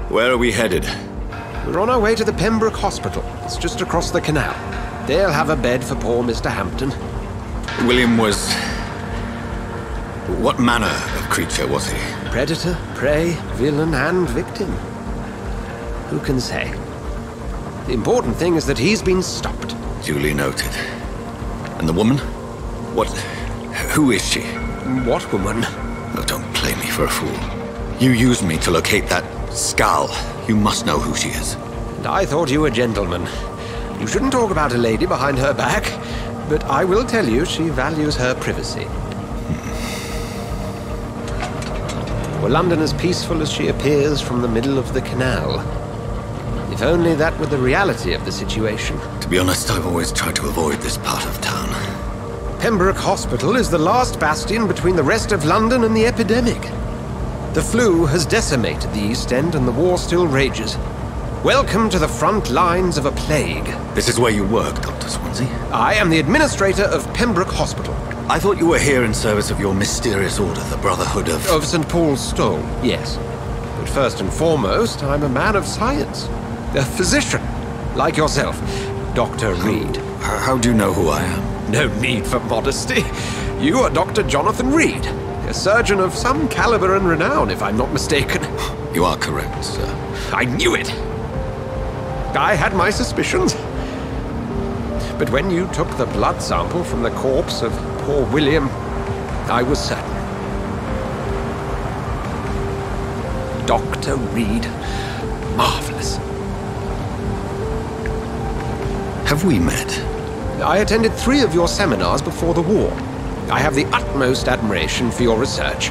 Where are we headed? We're on our way to the Pembroke Hospital. It's just across the canal. They'll have a bed for poor Mr. Hampton. William was... What manner of creature was he? Predator, prey, villain, and victim. Who can say? The important thing is that he's been stopped. Duly noted. And the woman? What... Who is she? What woman? Oh, don't play me for a fool. You used me to locate that skull. You must know who she is. And I thought you a gentleman. You shouldn't talk about a lady behind her back, but I will tell you she values her privacy. Were London as peaceful as she appears from the middle of the canal? If only that were the reality of the situation. To be honest, I've always tried to avoid this part of town. Pembroke Hospital is the last bastion between the rest of London and the epidemic. The flu has decimated the East End and the war still rages. Welcome to the front lines of a plague. This is where you work, Dr. Swansea? I am the administrator of Pembroke Hospital. I thought you were here in service of your mysterious order, the Brotherhood of... Of St. Paul's Stole, yes. But first and foremost, I'm a man of science. A physician, like yourself, Dr. Reid. How do you know who I am? No need for modesty. You are Dr. Jonathan Reid, a surgeon of some caliber and renown, if I'm not mistaken. You are correct, sir. I knew it! I had my suspicions. But when you took the blood sample from the corpse of poor William, I was certain. Dr. Reid. Marvelous. Have we met? I attended 3 of your seminars before the war. I have the utmost admiration for your research.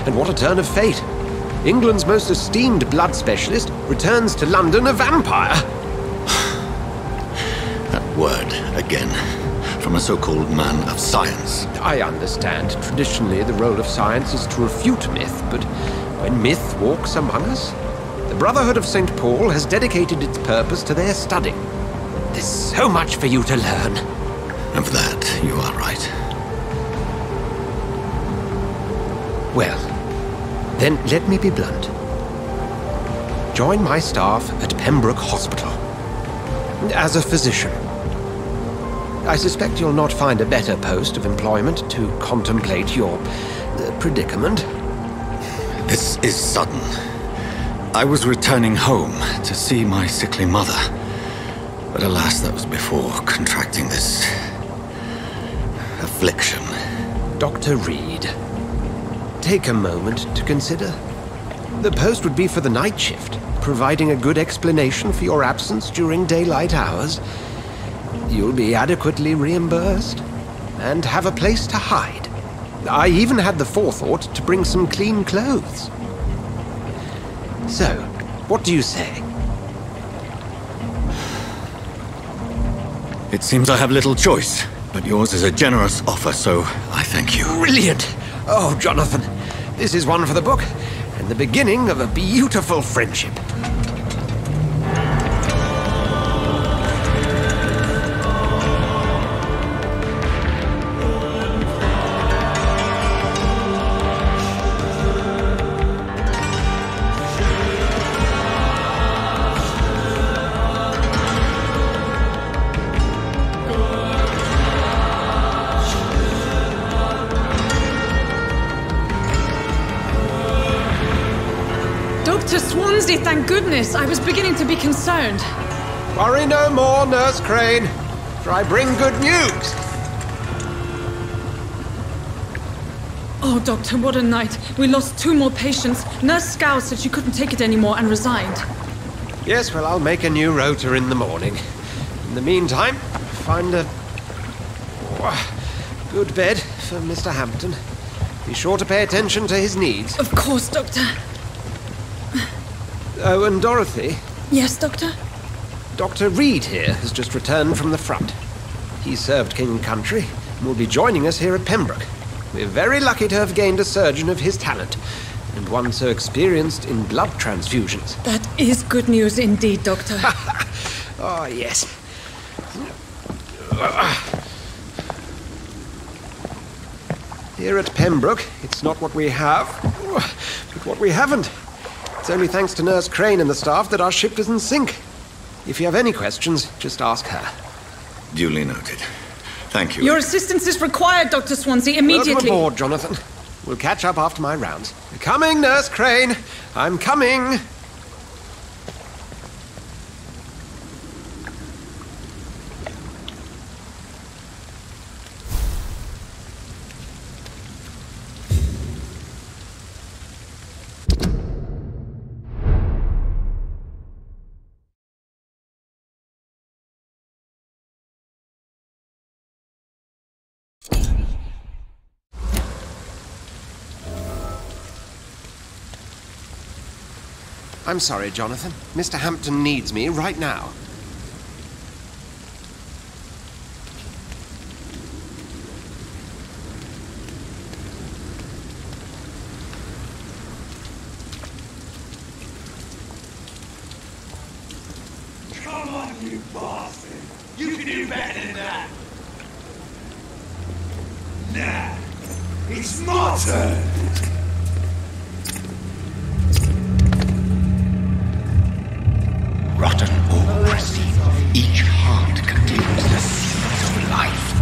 And what a turn of fate. England's most esteemed blood specialist returns to London a vampire. That word, again, from a so-called man of science. I understand. Traditionally, the role of science is to refute myth, but when myth walks among us, the Brotherhood of St. Paul has dedicated its purpose to their study. There's so much for you to learn. And for that, you are right. Well, then let me be blunt. Join my staff at Pembroke Hospital. As a physician. I suspect you'll not find a better post of employment to contemplate your predicament. This is sudden. I was returning home to see my sickly mother. But alas, that was before contracting this affliction. Dr. Reid, take a moment to consider. The post would be for the night shift, providing a good explanation for your absence during daylight hours. You'll be adequately reimbursed, and have a place to hide. I even had the forethought to bring some clean clothes. So, what do you say? It seems I have little choice, but yours is a generous offer, so I thank you. Brilliant! Oh, Jonathan, this is one for the book, and the beginning of a beautiful friendship. Thank goodness. I was beginning to be concerned. Worry no more, Nurse Crane, for I bring good news. Oh, Doctor, what a night. We lost 2 more patients. Nurse Scow said she couldn't take it anymore and resigned. Yes, well, I'll make a new rota in the morning. In the meantime, find a good bed for Mr. Hampton. Be sure to pay attention to his needs. Of course, Doctor. Oh, and Dorothy? Yes, Doctor? Dr. Reid here has just returned from the front. He served King and Country and will be joining us here at Pembroke. We're very lucky to have gained a surgeon of his talent, and one so experienced in blood transfusions. That is good news indeed, Doctor. Oh, yes. Here at Pembroke, it's not what we have, but what we haven't. It's only thanks to Nurse Crane and the staff that our ship doesn't sink. If you have any questions, just ask her. Duly noted. Thank you. Your assistance is required, Dr. Swansea, immediately. Welcome aboard, Jonathan. We'll catch up after my rounds. Coming, Nurse Crane. I'm coming. I'm sorry, Jonathan. Mr. Hampton needs me right now. Come on, you bastard! You can do better than that! Nah, it's my turn! Rotten or pristine, each heart contains the seeds of life.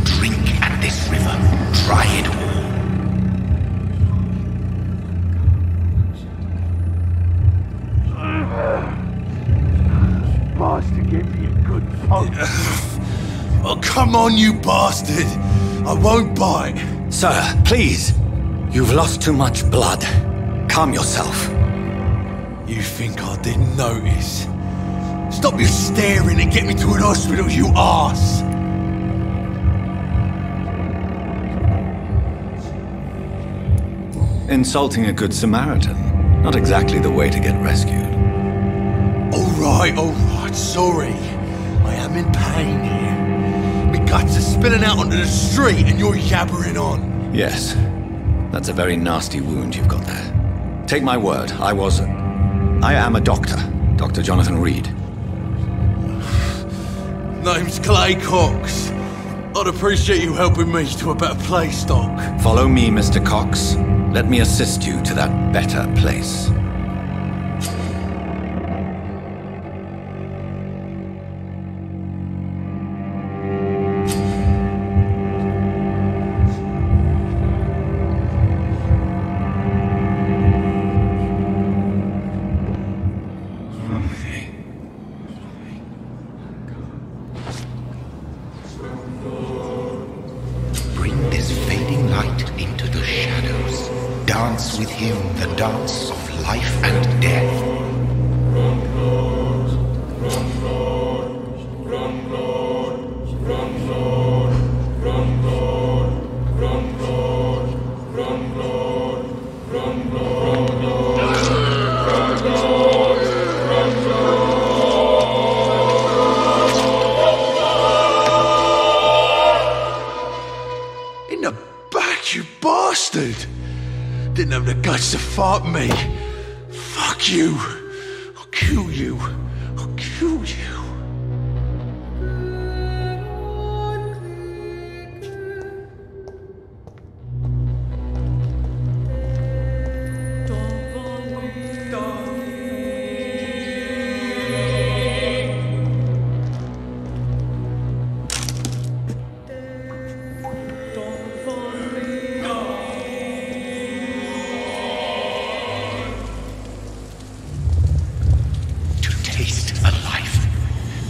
Drink at this river, try it all. Bastard gave me a good punch. Oh, come on, you bastard! I won't bite. Sir, please. You've lost too much blood. Calm yourself. You think I didn't notice? Stop your staring and get me to an hospital, you arse! Insulting a good Samaritan. Not exactly the way to get rescued. Alright, sorry. I am in pain here. My guts are spilling out onto the street and you're yabbering on. Yes. That's a very nasty wound you've got there. Take my word, I am a doctor. Dr. Jonathan Reid. Name's Clay Cox. I'd appreciate you helping me to a better place, Doc. Follow me, Mr. Cox. Let me assist you to that better place. Dance with him the dance of life and death. In the back, you bastard! Didn't have the guts to fight me. Fuck you. I'll kill you. I'll kill you.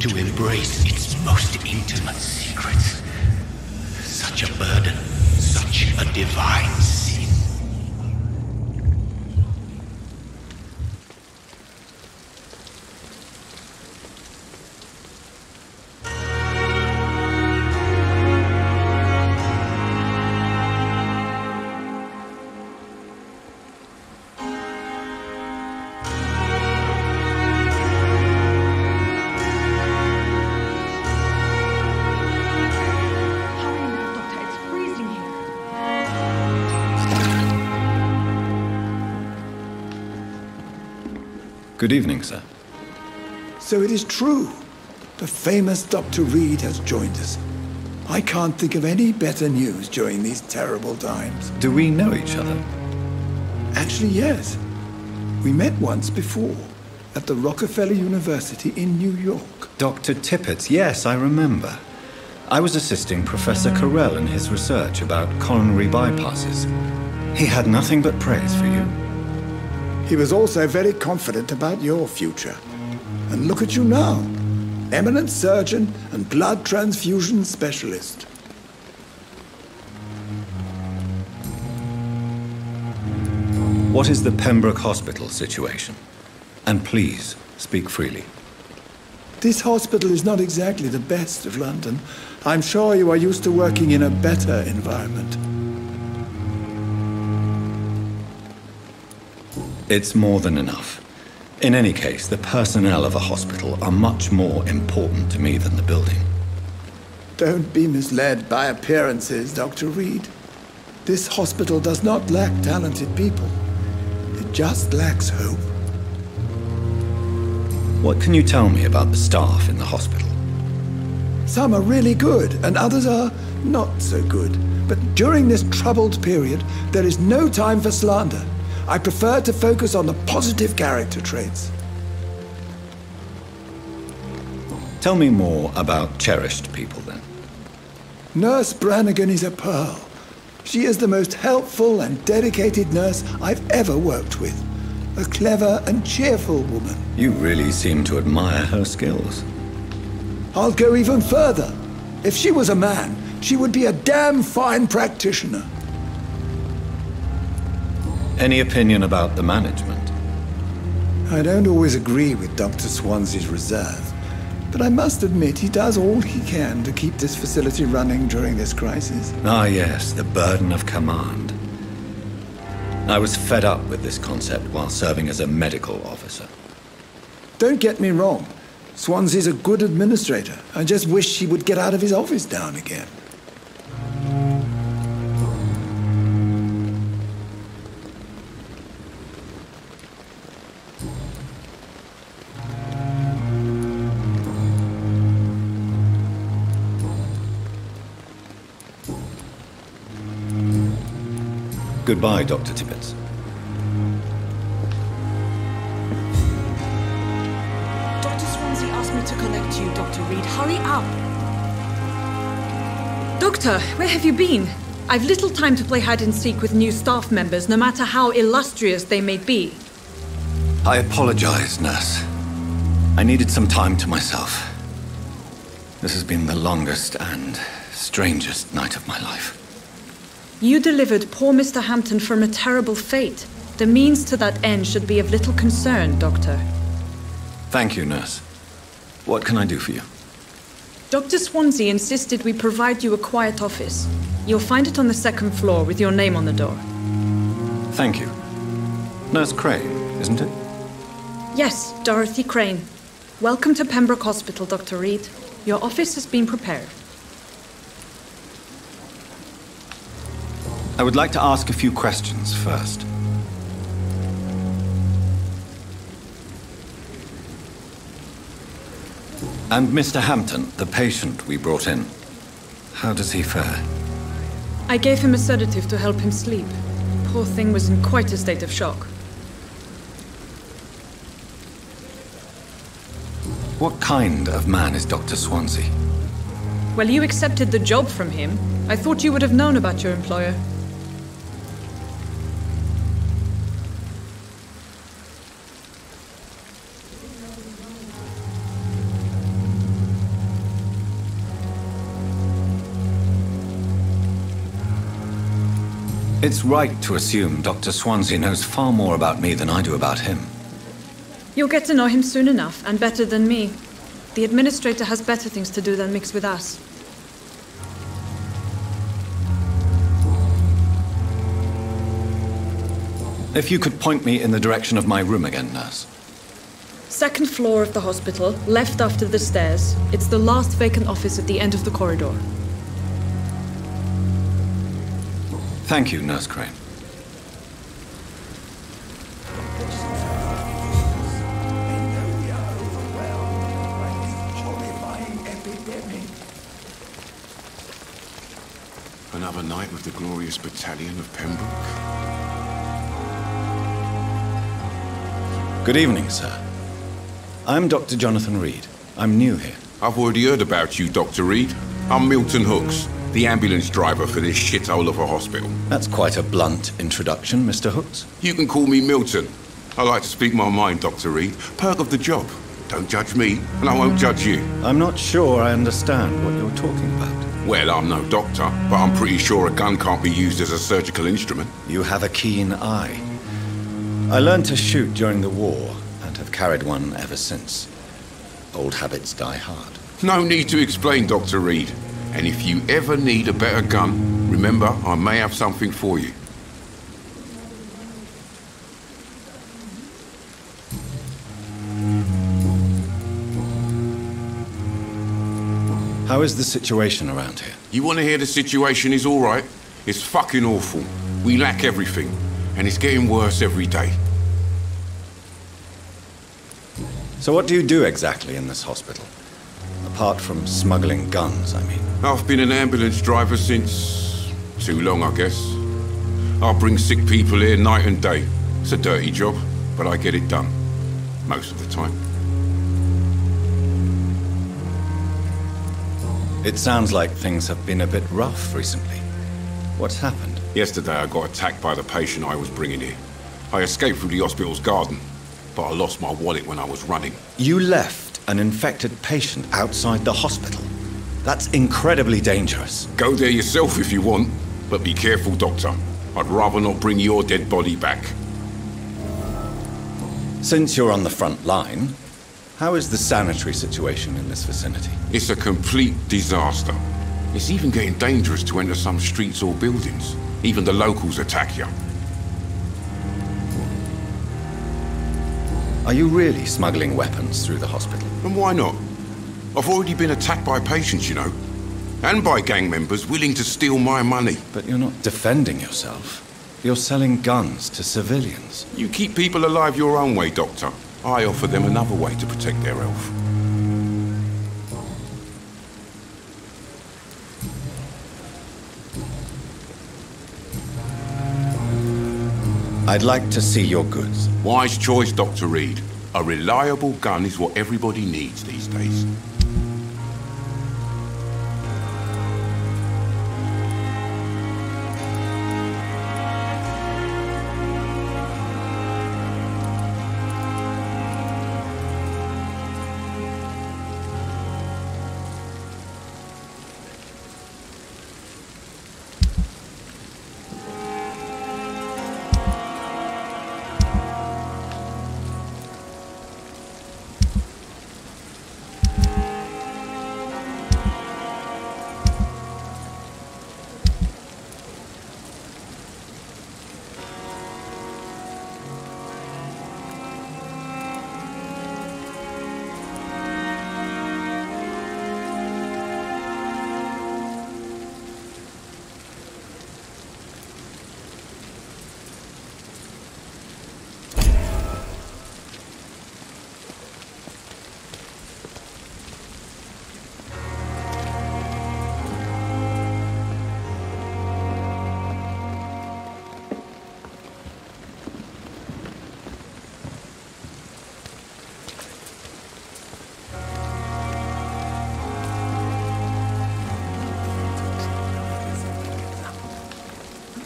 To embrace its most intimate secrets. Such a burden, such a divine sin. Good evening, sir. So it is true. The famous Dr. Reid has joined us. I can't think of any better news during these terrible times. Do we know each other? Actually, yes. We met once before, at the Rockefeller University in New York. Dr. Tippett, yes, I remember. I was assisting Professor Carell in his research about coronary bypasses. He had nothing but praise for you. He was also very confident about your future. And look at you now. Eminent surgeon and blood transfusion specialist. What is the Pembroke Hospital situation? And please, speak freely. This hospital is not exactly the best of London. I'm sure you are used to working in a better environment. It's more than enough. In any case, the personnel of a hospital are much more important to me than the building. Don't be misled by appearances, Dr. Reid. This hospital does not lack talented people. It just lacks hope. What can you tell me about the staff in the hospital? Some are really good, and others are not so good. But during this troubled period, there is no time for slander. I prefer to focus on the positive character traits. Tell me more about cherished people, then. Nurse Brannigan is a pearl. She is the most helpful and dedicated nurse I've ever worked with. A clever and cheerful woman. You really seem to admire her skills. I'll go even further. If she was a man, she would be a damn fine practitioner. Any opinion about the management? I don't always agree with Dr. Swansea's reserve, but I must admit he does all he can to keep this facility running during this crisis. Ah, yes, the burden of command. I was fed up with this concept while serving as a medical officer. Don't get me wrong. Swansea's a good administrator. I just wish he would get out of his office now and again. Goodbye, Dr. Tibbets. Dr. Swansea asked me to collect you, Dr. Reid. Hurry up! Doctor, where have you been? I've little time to play hide-and-seek with new staff members, no matter how illustrious they may be. I apologize, nurse. I needed some time to myself. This has been the longest and strangest night of my life. You delivered poor Mr. Hampton from a terrible fate. The means to that end should be of little concern, Doctor. Thank you, nurse. What can I do for you? Dr. Swansea insisted we provide you a quiet office. You'll find it on the second floor with your name on the door. Thank you. Nurse Crane, isn't it? Yes, Dorothy Crane. Welcome to Pembroke Hospital, Dr. Reid. Your office has been prepared. I would like to ask a few questions first. And Mr. Hampton, the patient we brought in, how does he fare? I gave him a sedative to help him sleep. Poor thing was in quite a state of shock. What kind of man is Dr. Swansea? Well, you accepted the job from him. I thought you would have known about your employer. It's right to assume Dr. Swansea knows far more about me than I do about him. You'll get to know him soon enough, and better than me. The administrator has better things to do than mix with us. If you could point me in the direction of my room again, nurse. Second floor of the hospital, left after the stairs. It's the last vacant office at the end of the corridor. Thank you, Nurse Crane. Another night with the glorious battalion of Pembroke. Good evening, sir. I'm Dr. Jonathan Reid. I'm new here. I've already heard about you, Dr. Reid. I'm Milton Hooks, the ambulance driver for this shithole of a hospital. That's quite a blunt introduction, Mr. Hooks. You can call me Milton. I like to speak my mind, Dr. Reid. Perk of the job. Don't judge me, and I won't judge you. I'm not sure I understand what you're talking about. Well, I'm no doctor, but I'm pretty sure a gun can't be used as a surgical instrument. You have a keen eye. I learned to shoot during the war, and have carried one ever since. Old habits die hard. No need to explain, Dr. Reid. And if you ever need a better gun, remember, I may have something for you. How is the situation around here? You want to hear the situation is all right? It's fucking awful. We lack everything, and it's getting worse every day. So what do you do exactly in this hospital? Apart from smuggling guns, I mean. I've been an ambulance driver since... too long, I guess. I bring sick people here night and day. It's a dirty job, but I get it done. Most of the time. It sounds like things have been a bit rough recently. What's happened? Yesterday I got attacked by the patient I was bringing here. I escaped through the hospital's garden, but I lost my wallet when I was running. You left an infected patient outside the hospital? That's incredibly dangerous. Go there yourself if you want, but be careful, Doctor. I'd rather not bring your dead body back. Since you're on the front line, how is the sanitary situation in this vicinity? It's a complete disaster. It's even getting dangerous to enter some streets or buildings. Even the locals attack you. Are you really smuggling weapons through the hospital? And why not? I've already been attacked by patients, you know. And by gang members willing to steal my money. But you're not defending yourself. You're selling guns to civilians. You keep people alive your own way, Doctor. I offer them another way to protect their health. I'd like to see your goods. Wise choice, Dr. Reid. A reliable gun is what everybody needs these days.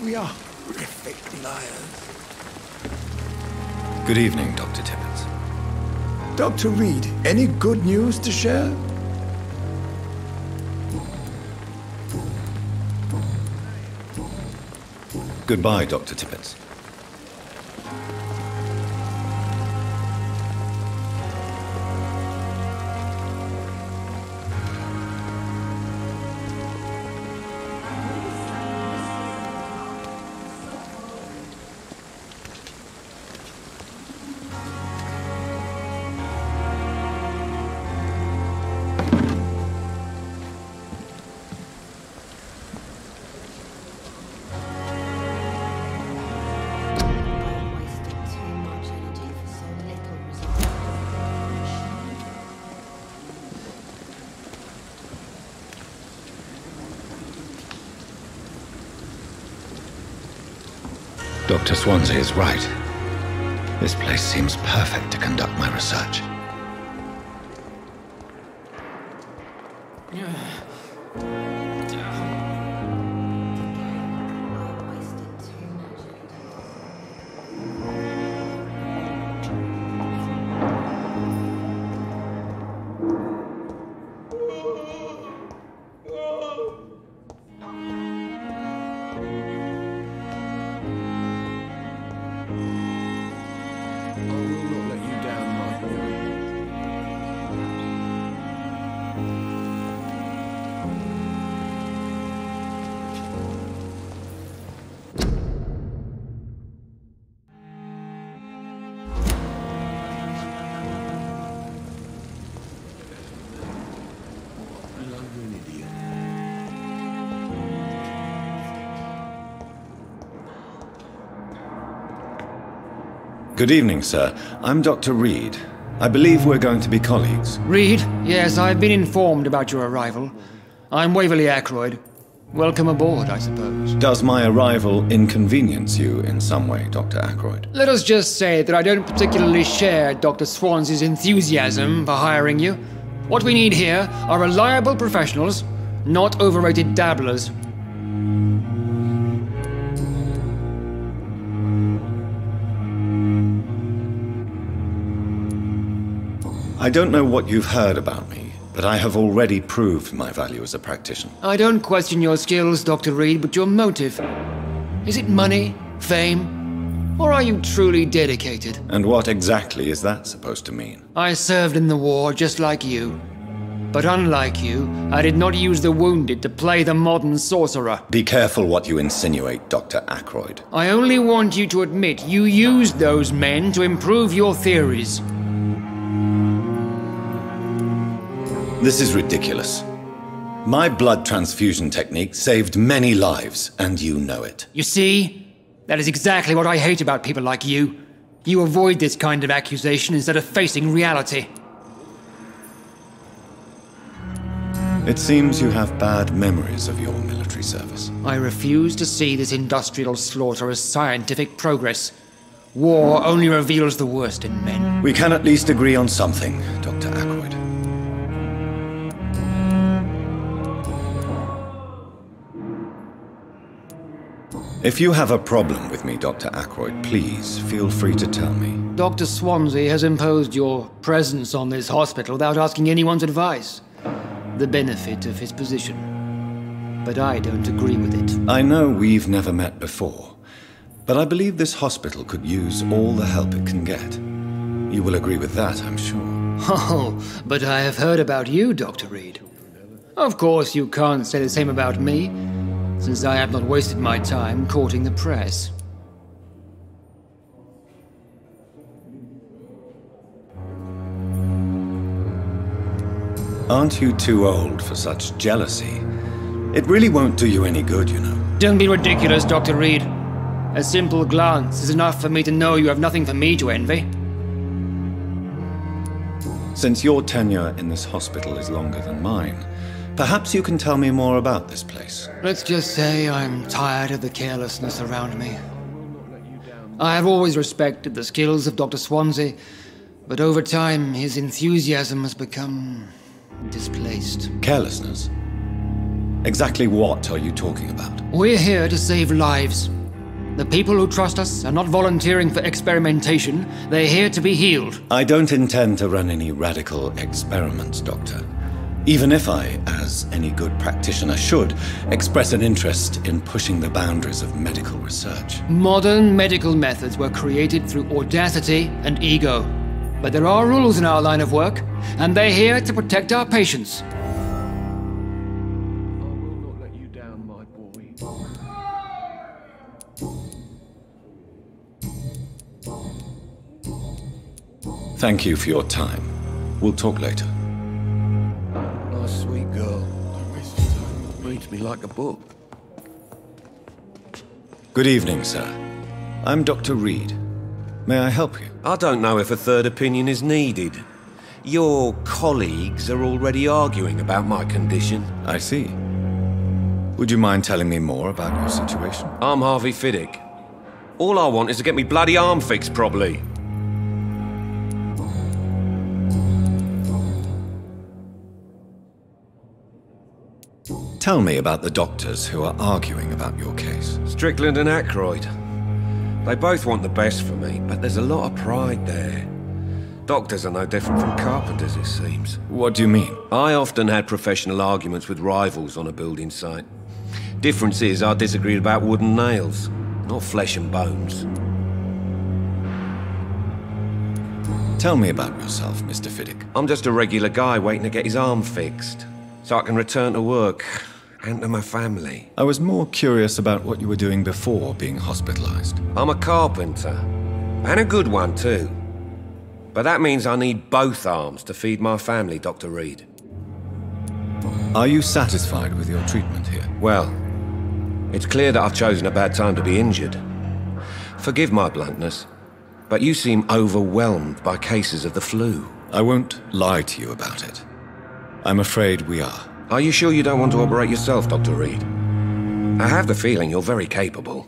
We are horrific liars. Good evening, Dr. Tippett. Dr. Reid, any good news to share? Goodbye, Dr. Tippett. Dr. Swansea is right. This place seems perfect to conduct my research. Good evening, sir. I'm Dr. Reid. I believe we're going to be colleagues. Reid? Yes, I've been informed about your arrival. I'm Waverly Ackroyd. Welcome aboard, I suppose. Does my arrival inconvenience you in some way, Dr. Ackroyd? Let us just say that I don't particularly share Dr. Swansea's enthusiasm for hiring you. What we need here are reliable professionals, not overrated dabblers. I don't know what you've heard about me, but I have already proved my value as a practitioner. I don't question your skills, Dr. Reid, but your motive. Is it money, fame, or are you truly dedicated? And what exactly is that supposed to mean? I served in the war just like you. But unlike you, I did not use the wounded to play the modern sorcerer. Be careful what you insinuate, Dr. Ackroyd. I only want you to admit you used those men to improve your theories. This is ridiculous. My blood transfusion technique saved many lives, and you know it. You see? That is exactly what I hate about people like you. You avoid this kind of accusation instead of facing reality. It seems you have bad memories of your military service. I refuse to see this industrial slaughter as scientific progress. War only reveals the worst in men. We can at least agree on something, Dr. Ackroyd. If you have a problem with me, Dr. Ackroyd, please feel free to tell me. Dr. Swansea has imposed your presence on this hospital without asking anyone's advice. The benefit of his position. But I don't agree with it. I know we've never met before, but I believe this hospital could use all the help it can get. You will agree with that, I'm sure. Oh, but I have heard about you, Dr. Reid. Of course, you can't say the same about me, since I have not wasted my time courting the press. Aren't you too old for such jealousy? It really won't do you any good, you know. Don't be ridiculous, Dr. Reid. A simple glance is enough for me to know you have nothing for me to envy. Since your tenure in this hospital is longer than mine, perhaps you can tell me more about this place. Let's just say I'm tired of the carelessness around me. I have always respected the skills of Dr. Swansea, but over time his enthusiasm has become displaced. Carelessness? Exactly what are you talking about? We're here to save lives. The people who trust us are not volunteering for experimentation. They're here to be healed. I don't intend to run any radical experiments, Doctor. Even if I, as any good practitioner should, express an interest in pushing the boundaries of medical research. Modern medical methods were created through audacity and ego. But there are rules in our line of work, and they're here to protect our patients. Thank you for your time. We'll talk later. Nice, sweet girl. Reads me like a book. Good evening, sir. I'm Dr. Reid. May I help you? I don't know if a third opinion is needed. Your colleagues are already arguing about my condition. I see. Would you mind telling me more about your situation? I'm Harvey Fiddick. All I want is to get me bloody arm fixed properly. Tell me about the doctors who are arguing about your case. Strickland and Ackroyd. They both want the best for me, but there's a lot of pride there. Doctors are no different from carpenters, it seems. What do you mean? I often had professional arguments with rivals on a building site. Difference is, I disagreed about wooden nails, not flesh and bones. Tell me about yourself, Mr. Fiddick. I'm just a regular guy waiting to get his arm fixed, so I can return to work and to my family. I was more curious about what you were doing before being hospitalized. I'm a carpenter, and a good one too. But that means I need both arms to feed my family, Dr. Reid. Are you satisfied with your treatment here? Well, it's clear that I've chosen a bad time to be injured. Forgive my bluntness, but you seem overwhelmed by cases of the flu. I won't lie to you about it. I'm afraid we are. Are you sure you don't want to operate yourself, Dr. Reid? I have the feeling you're very capable.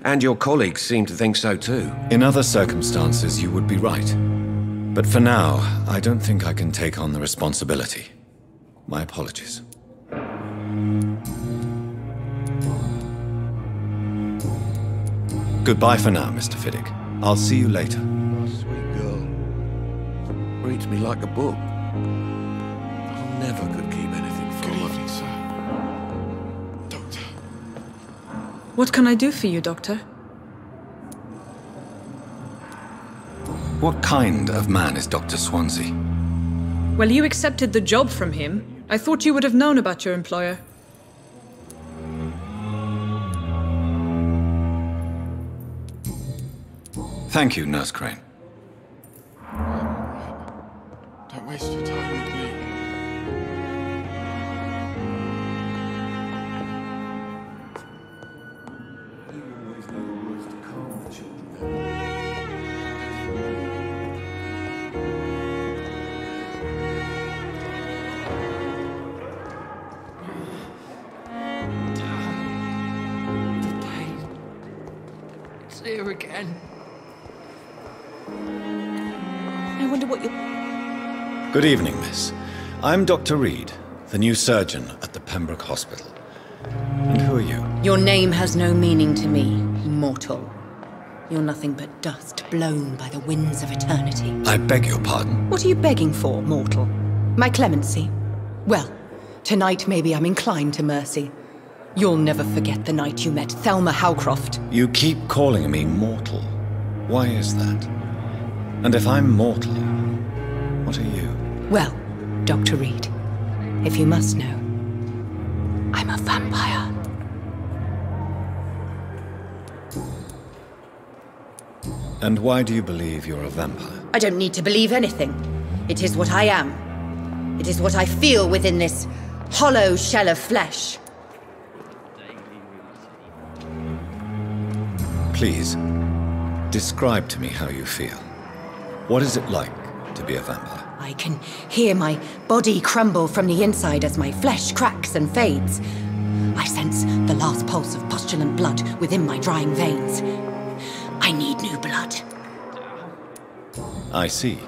And your colleagues seem to think so too. In other circumstances, you would be right. But for now, I don't think I can take on the responsibility. My apologies. Goodbye for now, Mr. Fiddick. I'll see you later. My sweet girl. Reads me like a book. I never could keep anything from her. Good evening, sir. Doctor. What can I do for you, Doctor? What kind of man is Dr. Swansea? Well, you accepted the job from him. I thought you would have known about your employer. Thank you, Nurse Crane. Don't waste your time with me. It's here again. I wonder what you... Good evening, miss. I'm Dr. Reid, the new surgeon at the Pembroke Hospital. And who are you? Your name has no meaning to me, mortal. You're nothing but dust blown by the winds of eternity. I beg your pardon? What are you begging for, mortal? My clemency? Well, tonight maybe I'm inclined to mercy. You'll never forget the night you met Thelma Howcroft. You keep calling me mortal. Why is that? And if I'm mortal, what are you? Well, Dr. Reid, if you must know, I'm a vampire. And why do you believe you're a vampire? I don't need to believe anything. It is what I am. It is what I feel within this hollow shell of flesh. Please, describe to me how you feel. What is it like to be a vampire? I can hear my body crumble from the inside as my flesh cracks and fades. I sense the last pulse of postulant blood within my drying veins. I need new blood. I see.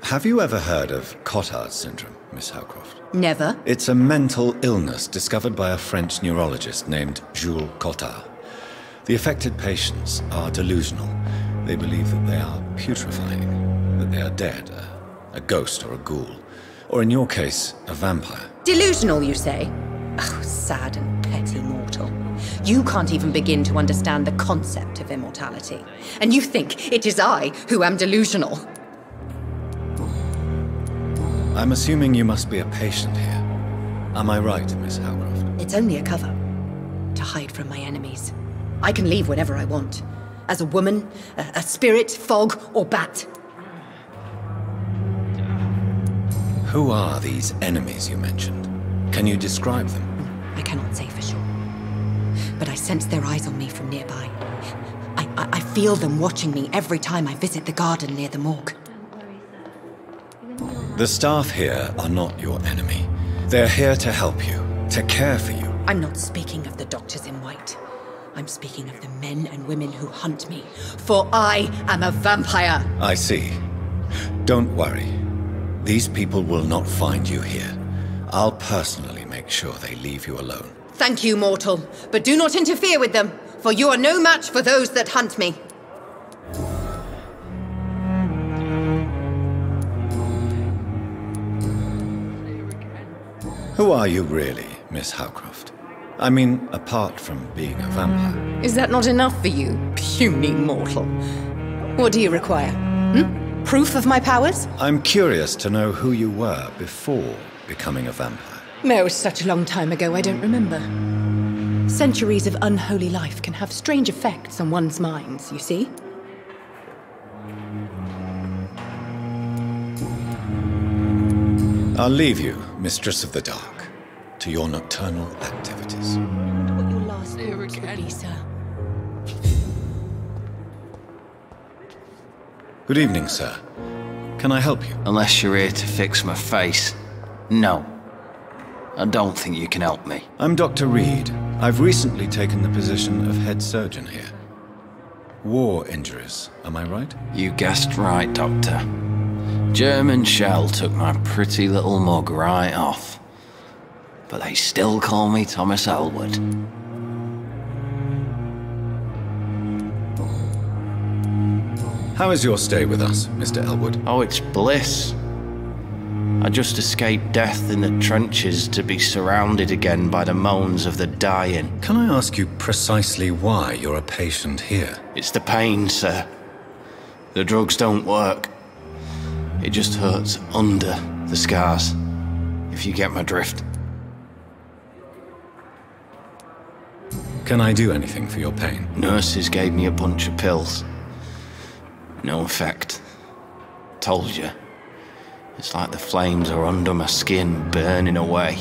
Have you ever heard of Cotard's syndrome, Miss Howcroft? Never. It's a mental illness discovered by a French neurologist named Jules Cotard. The affected patients are delusional. They believe that they are putrefying, that they are dead, a ghost or a ghoul, or in your case, a vampire. Delusional, you say? Oh, sad and petty mortal. You can't even begin to understand the concept of immortality. And you think it is I who am delusional. I'm assuming you must be a patient here. Am I right, Miss Howcroft? It's only a cover. To hide from my enemies. I can leave whenever I want. As a woman, a spirit, fog, or bat. Who are these enemies you mentioned? Can you describe them? I cannot say for sure. But I sense their eyes on me from nearby. I feel them watching me every time I visit the garden near the morgue. The staff here are not your enemy. They're here to help you, to care for you. I'm not speaking of the doctors in white. I'm speaking of the men and women who hunt me, for I am a vampire. I see. Don't worry. These people will not find you here. I'll personally make sure they leave you alone. Thank you, mortal, but do not interfere with them, for you are no match for those that hunt me. Who are you really, Miss Howcroft? I mean, apart from being a vampire. Is that not enough for you, puny mortal? What do you require? Proof of my powers? I'm curious to know who you were before becoming a vampire. It was such a long time ago, I don't remember. Centuries of unholy life can have strange effects on one's minds, you see? I'll leave you, Mistress of the Dark, to your nocturnal activities. I wonder what your last words would be, sir. Good evening, sir. Can I help you? Unless you're here to fix my face. No. I don't think you can help me. I'm Dr. Reid. I've recently taken the position of head surgeon here. War injuries, am I right? You guessed right, Doctor. German shell took my pretty little mug right off. But they still call me Thomas Elwood. How is your stay with us, Mr. Elwood? Oh, it's bliss. I just escaped death in the trenches to be surrounded again by the moans of the dying. Can I ask you precisely why you're a patient here? It's the pain, sir. The drugs don't work. It just hurts under the scars, if you get my drift. Can I do anything for your pain? Nurses gave me a bunch of pills. No effect. Told you. It's like the flames are under my skin, burning away.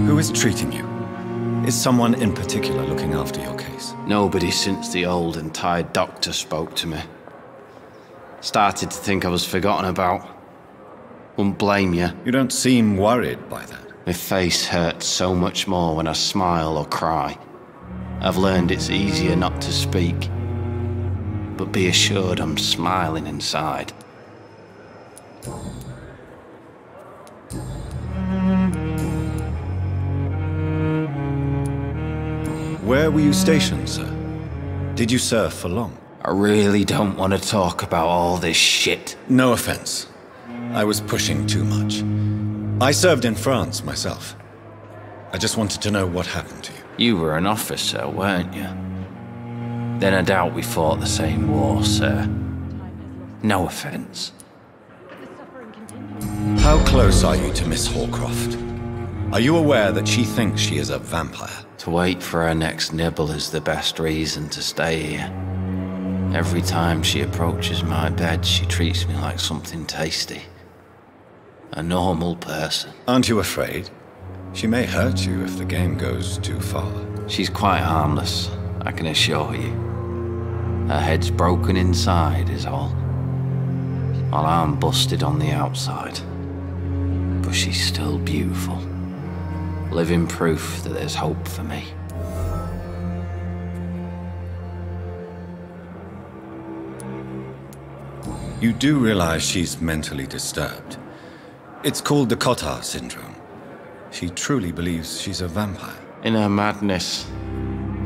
Who is treating you? Is someone in particular looking after your case? Nobody since the old and tired doctor spoke to me. Started to think I was forgotten about. Wouldn't blame you. You don't seem worried by that. My face hurts so much more when I smile or cry. I've learned it's easier not to speak. but be assured I'm smiling inside. Where were you stationed, sir? Did you serve for long? I really don't want to talk about all this shit. No offense. I was pushing too much. I served in France myself. I just wanted to know what happened to you. You were an officer, weren't you? Then I doubt we fought the same war, sir. No offense. How close are you to Miss Hawcroft? Are you aware that she thinks she is a vampire? To wait for her next nibble is the best reason to stay here. Every time she approaches my bed, she treats me like something tasty. A normal person. Aren't you afraid? She may hurt you if the game goes too far. She's quite harmless, I can assure you. Her head's broken inside is all. While I'm busted on the outside. But she's still beautiful. Living proof that there's hope for me. You do realize she's mentally disturbed. It's called the Cotard syndrome. She truly believes she's a vampire. In her madness,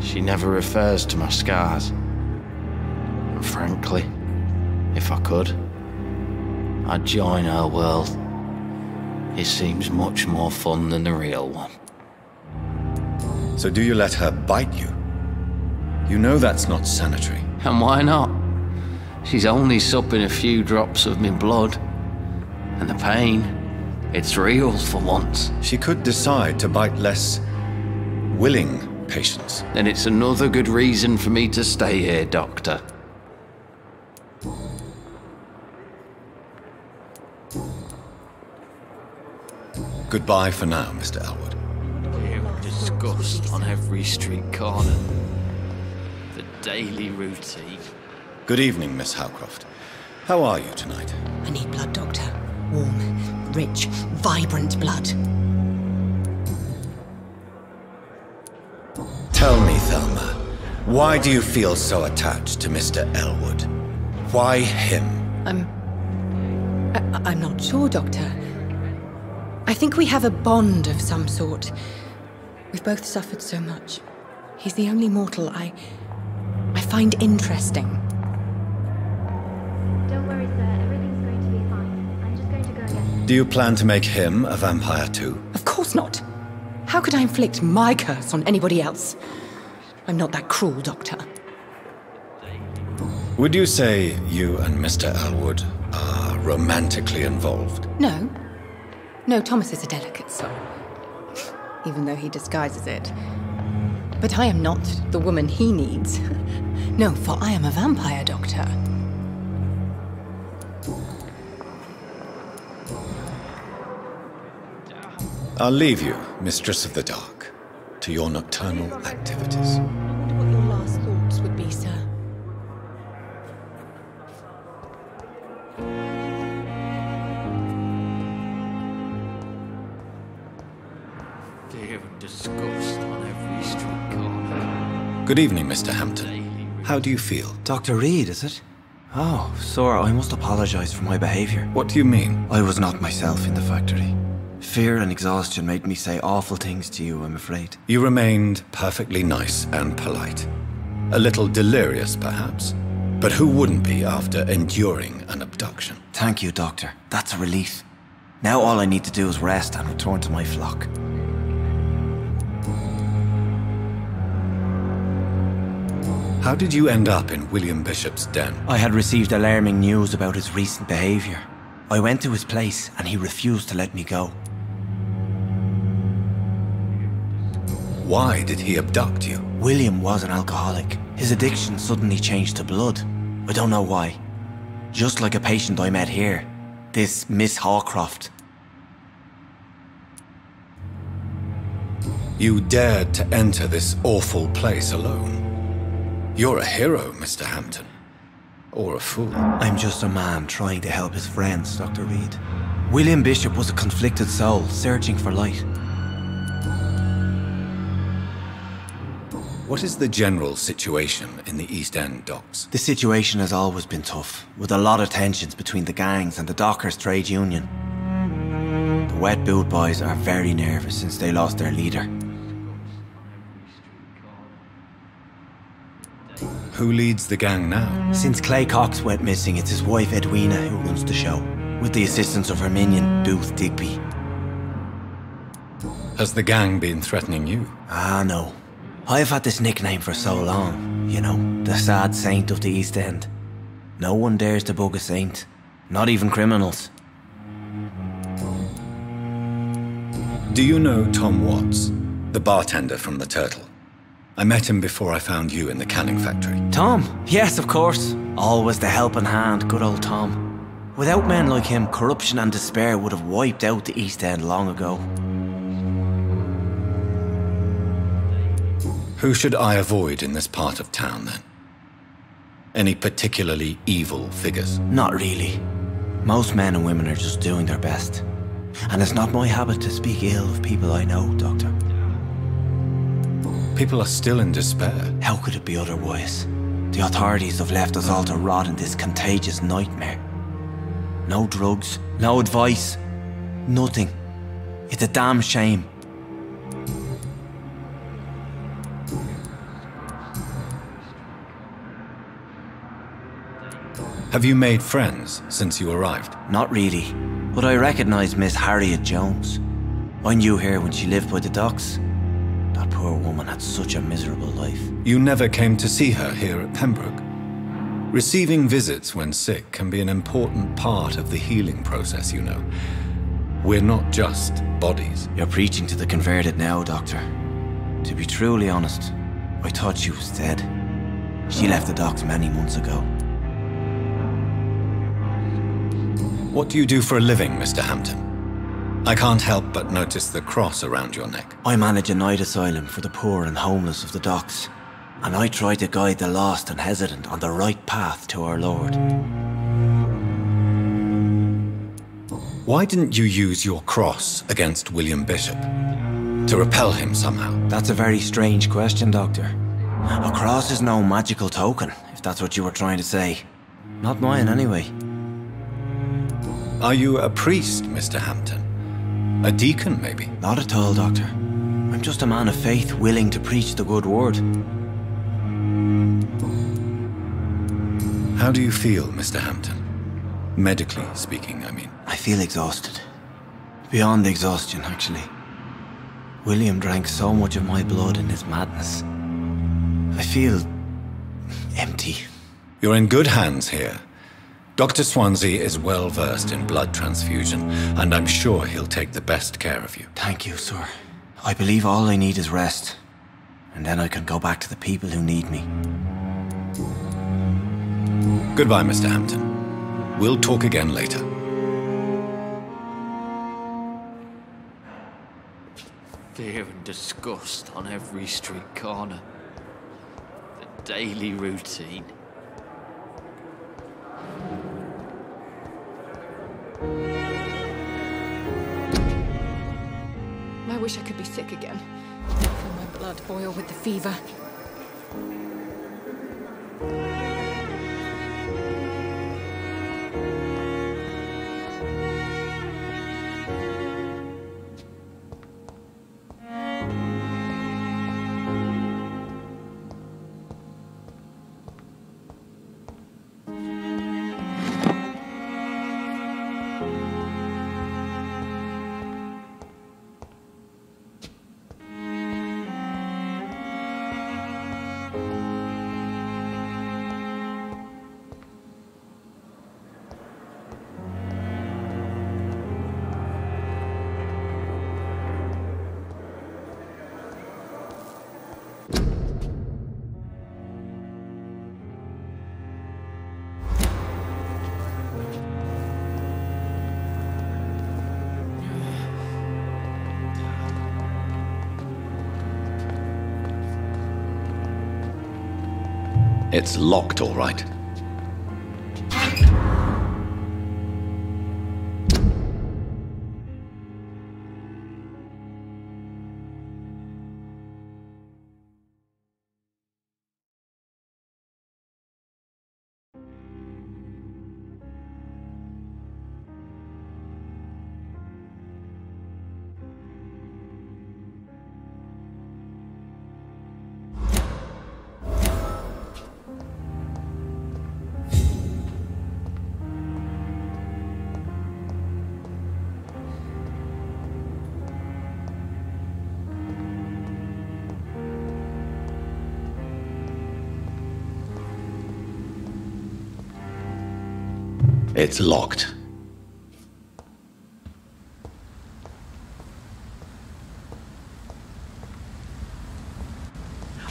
she never refers to my scars. And frankly, if I could, I'd join her world. It seems much more fun than the real one. So do you let her bite you? You know that's not sanitary. And why not? She's only supping a few drops of me blood. And the pain, it's real for once. She could decide to bite less willing patients. Then it's another good reason for me to stay here, Doctor. Goodbye for now, Mr. Elwood. Disgust on every street corner. The daily routine. Good evening, Miss Howcroft. How are you tonight? I need blood, Doctor. Warm, rich, vibrant blood. Tell me, Thelma, why do you feel so attached to Mr. Elwood? Why him? I'm not sure, Doctor. I think we have a bond of some sort. We've both suffered so much. He's the only mortal I find interesting. Don't worry, sir. Everything's going to be fine. I'm just going to go again. Do you plan to make him a vampire too? Of course not. How could I inflict my curse on anybody else? I'm not that cruel, Doctor. Would you say you and Mr. Elwood are romantically involved? No. No, Thomas is a delicate soul. Even though he disguises it. But I am not the woman he needs. No, for I am a vampire, Doctor. I'll leave you, Mistress of the Dark, to your nocturnal activities. I wonder what your last thoughts would be, sir. Disgust on every street corner. Good evening, Mr. Hampton. How do you feel? Dr. Reid, is it? Oh, sir, I must apologize for my behavior. What do you mean? I was not myself in the factory. Fear and exhaustion made me say awful things to you, I'm afraid. You remained perfectly nice and polite. A little delirious, perhaps. But who wouldn't be after enduring an abduction? Thank you, Doctor. That's a relief. Now all I need to do is rest and return to my flock. How did you end up in William Bishop's den? I had received alarming news about his recent behavior. I went to his place and he refused to let me go. Why did he abduct you? William was an alcoholic. His addiction suddenly changed to blood. I don't know why. Just like a patient I met here. This Miss Hawcroft. You dared to enter this awful place alone. You're a hero, Mr. Hampton. Or a fool. I'm just a man trying to help his friends, Dr. Reid. William Bishop was a conflicted soul, searching for light. What is the general situation in the East End docks? The situation has always been tough, with a lot of tensions between the gangs and the dockers' trade union. The wet boot boys are very nervous since they lost their leader. Who leads the gang now? Since Clay Cox went missing, it's his wife Edwina who runs the show, with the assistance of her minion, Booth Digby. Has the gang been threatening you? Ah, no. I've had this nickname for so long, you know, the sad saint of the East End. No one dares to bug a saint, not even criminals. Do you know Tom Watts, the bartender from the Turtle? I met him before I found you in the canning factory. Tom? Yes, of course. Always the helping hand, good old Tom. Without men like him, corruption and despair would have wiped out the East End long ago. Who should I avoid in this part of town, then? Any particularly evil figures? Not really. Most men and women are just doing their best. And it's not my habit to speak ill of people I know, Doctor. People are still in despair. How could it be otherwise? The authorities have left us all to rot in this contagious nightmare. No drugs, no advice, nothing. It's a damn shame. Have you made friends since you arrived? Not really, but I recognise Miss Harriet Jones. I knew her when she lived by the docks. That poor woman had such a miserable life. You never came to see her here at Pembroke? Receiving visits when sick can be an important part of the healing process, you know. We're not just bodies. You're preaching to the converted now, Doctor. To be truly honest, I thought she was dead. She left the docks many months ago. What do you do for a living, Mr. Hampton? I can't help but notice the cross around your neck. I manage a night asylum for the poor and homeless of the docks, and I try to guide the lost and hesitant on the right path to our Lord. Why didn't you use your cross against William Bishop? To repel him somehow? That's a very strange question, Doctor. A cross is no magical token, if that's what you were trying to say. Not mine, anyway. Are you a priest, Mr. Hampton? A deacon, maybe? Not at all, Doctor. I'm just a man of faith willing to preach the good word. How do you feel, Mr. Hampton? Medically speaking, I mean. I feel exhausted. Beyond exhaustion, actually. William drank so much of my blood in his madness. I feel empty. You're in good hands here. Dr. Swansea is well versed in blood transfusion, and I'm sure he'll take the best care of you. Thank you, sir. I believe all I need is rest, and then I can go back to the people who need me. Goodbye, Mr. Hampton. We'll talk again later. Fear and disgust on every street corner. The daily routine. I wish I could be sick again. Feel my blood boil with the fever. It's locked, all right. It's locked.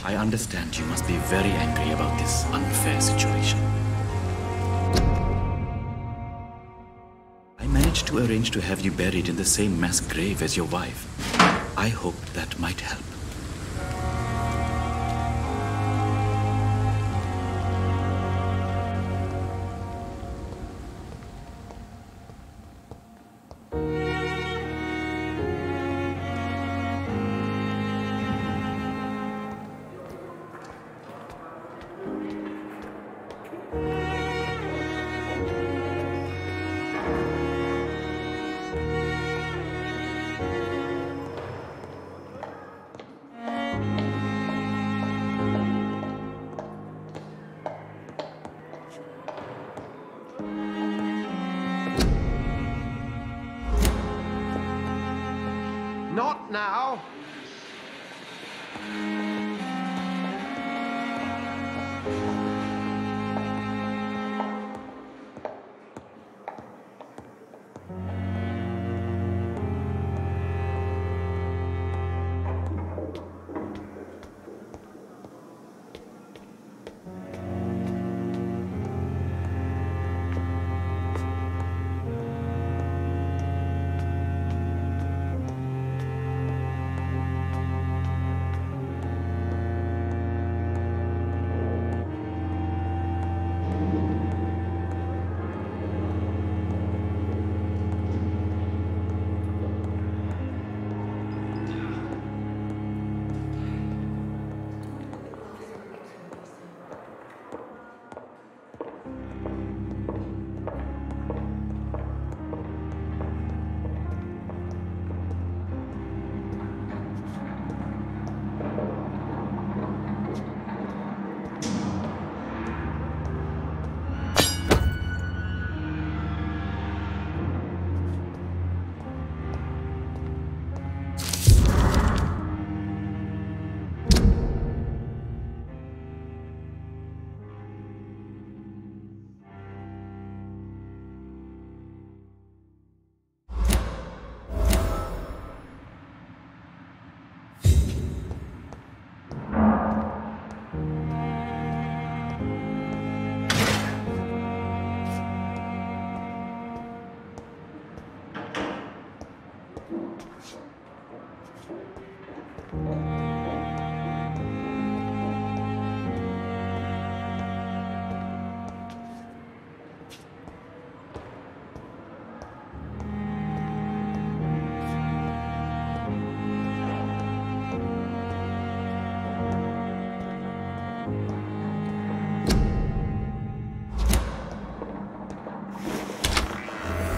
I understand you must be very angry about this unfair situation. I managed to arrange to have you buried in the same mass grave as your wife. I hope that might help. Not now.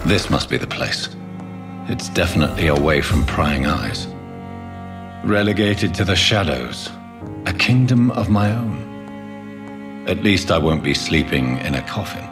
This must be the place. It's definitely away from prying eyes. Relegated to the shadows. A kingdom of my own. At least I won't be sleeping in a coffin.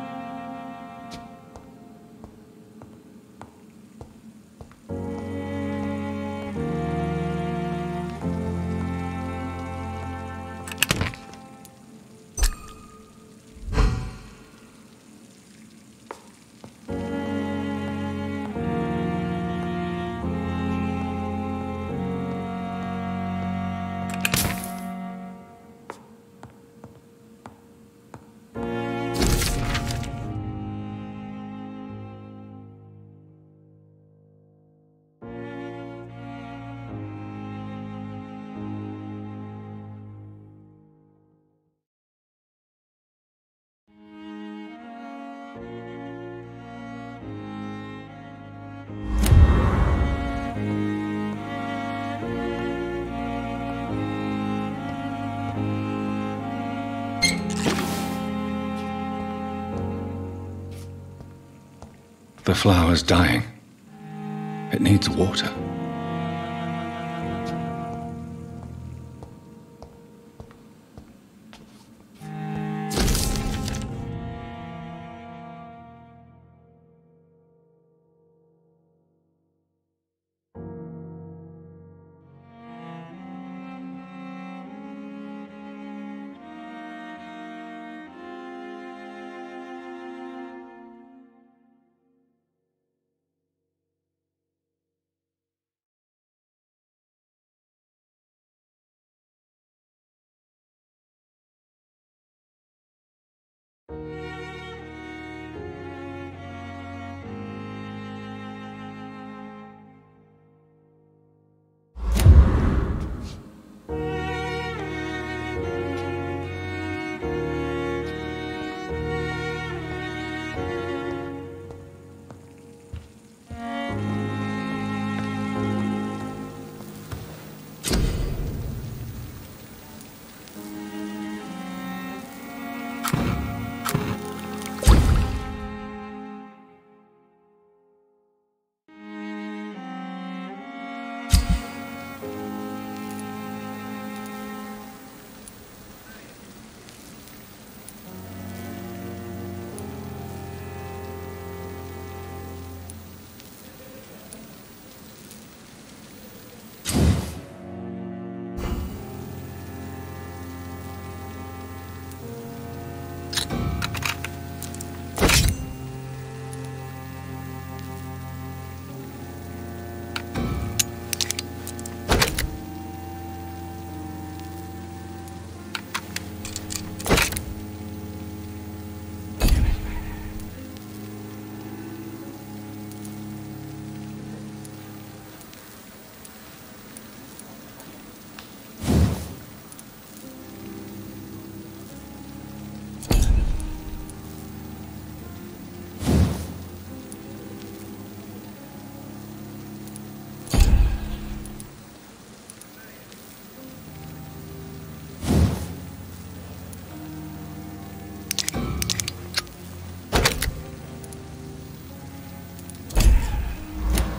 The flower's dying. It needs water.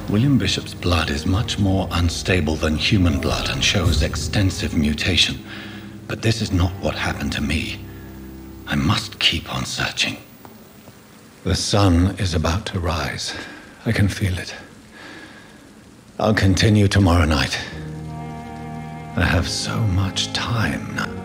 William Bishop's blood is much more unstable than human blood and shows extensive mutation. But this is not what happened to me. I must keep on searching. The sun is about to rise. I can feel it. I'll continue tomorrow night. I have so much time now.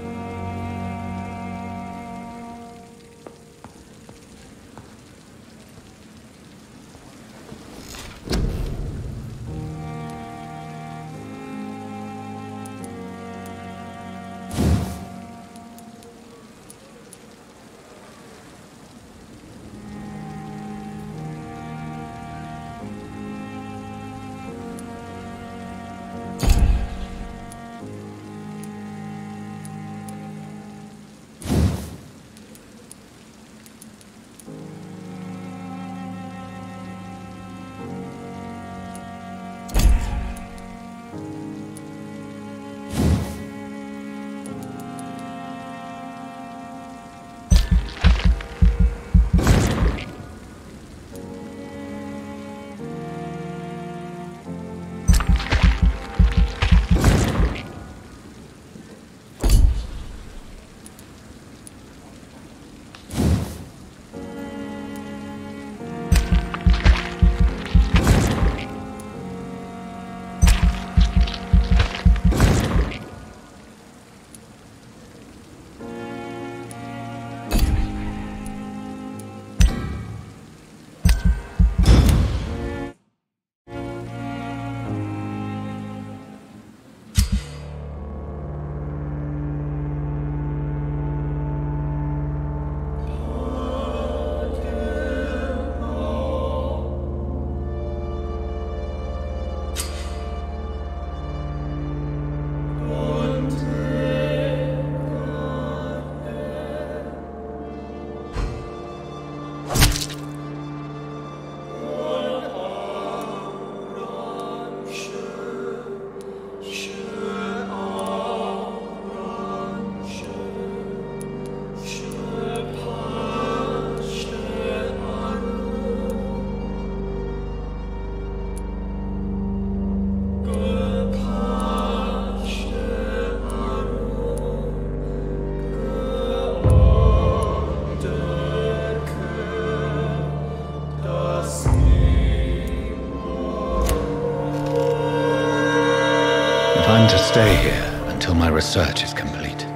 I'm to stay here until my research is complete.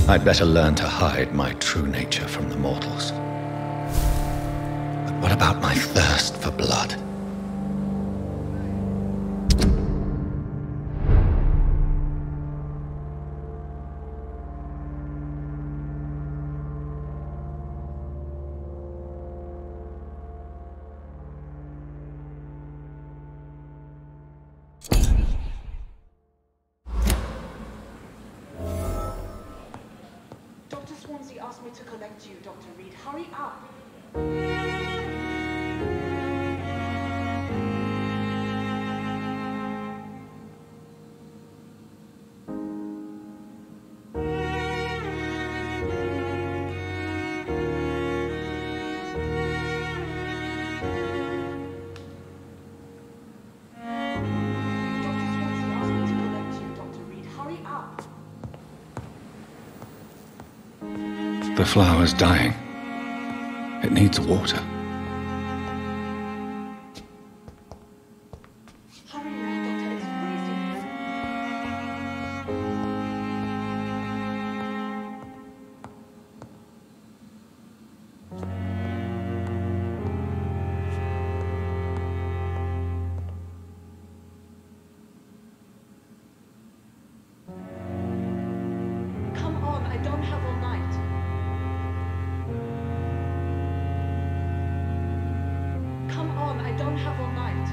I'd better learn to hide my true nature from the mortals. But what about my thirst for blood? Dr. Swansea asked me to collect you, Dr. Reid. Hurry up! The flower's dying. It needs water. Come on, I don't have all night. Come on, I don't have all night.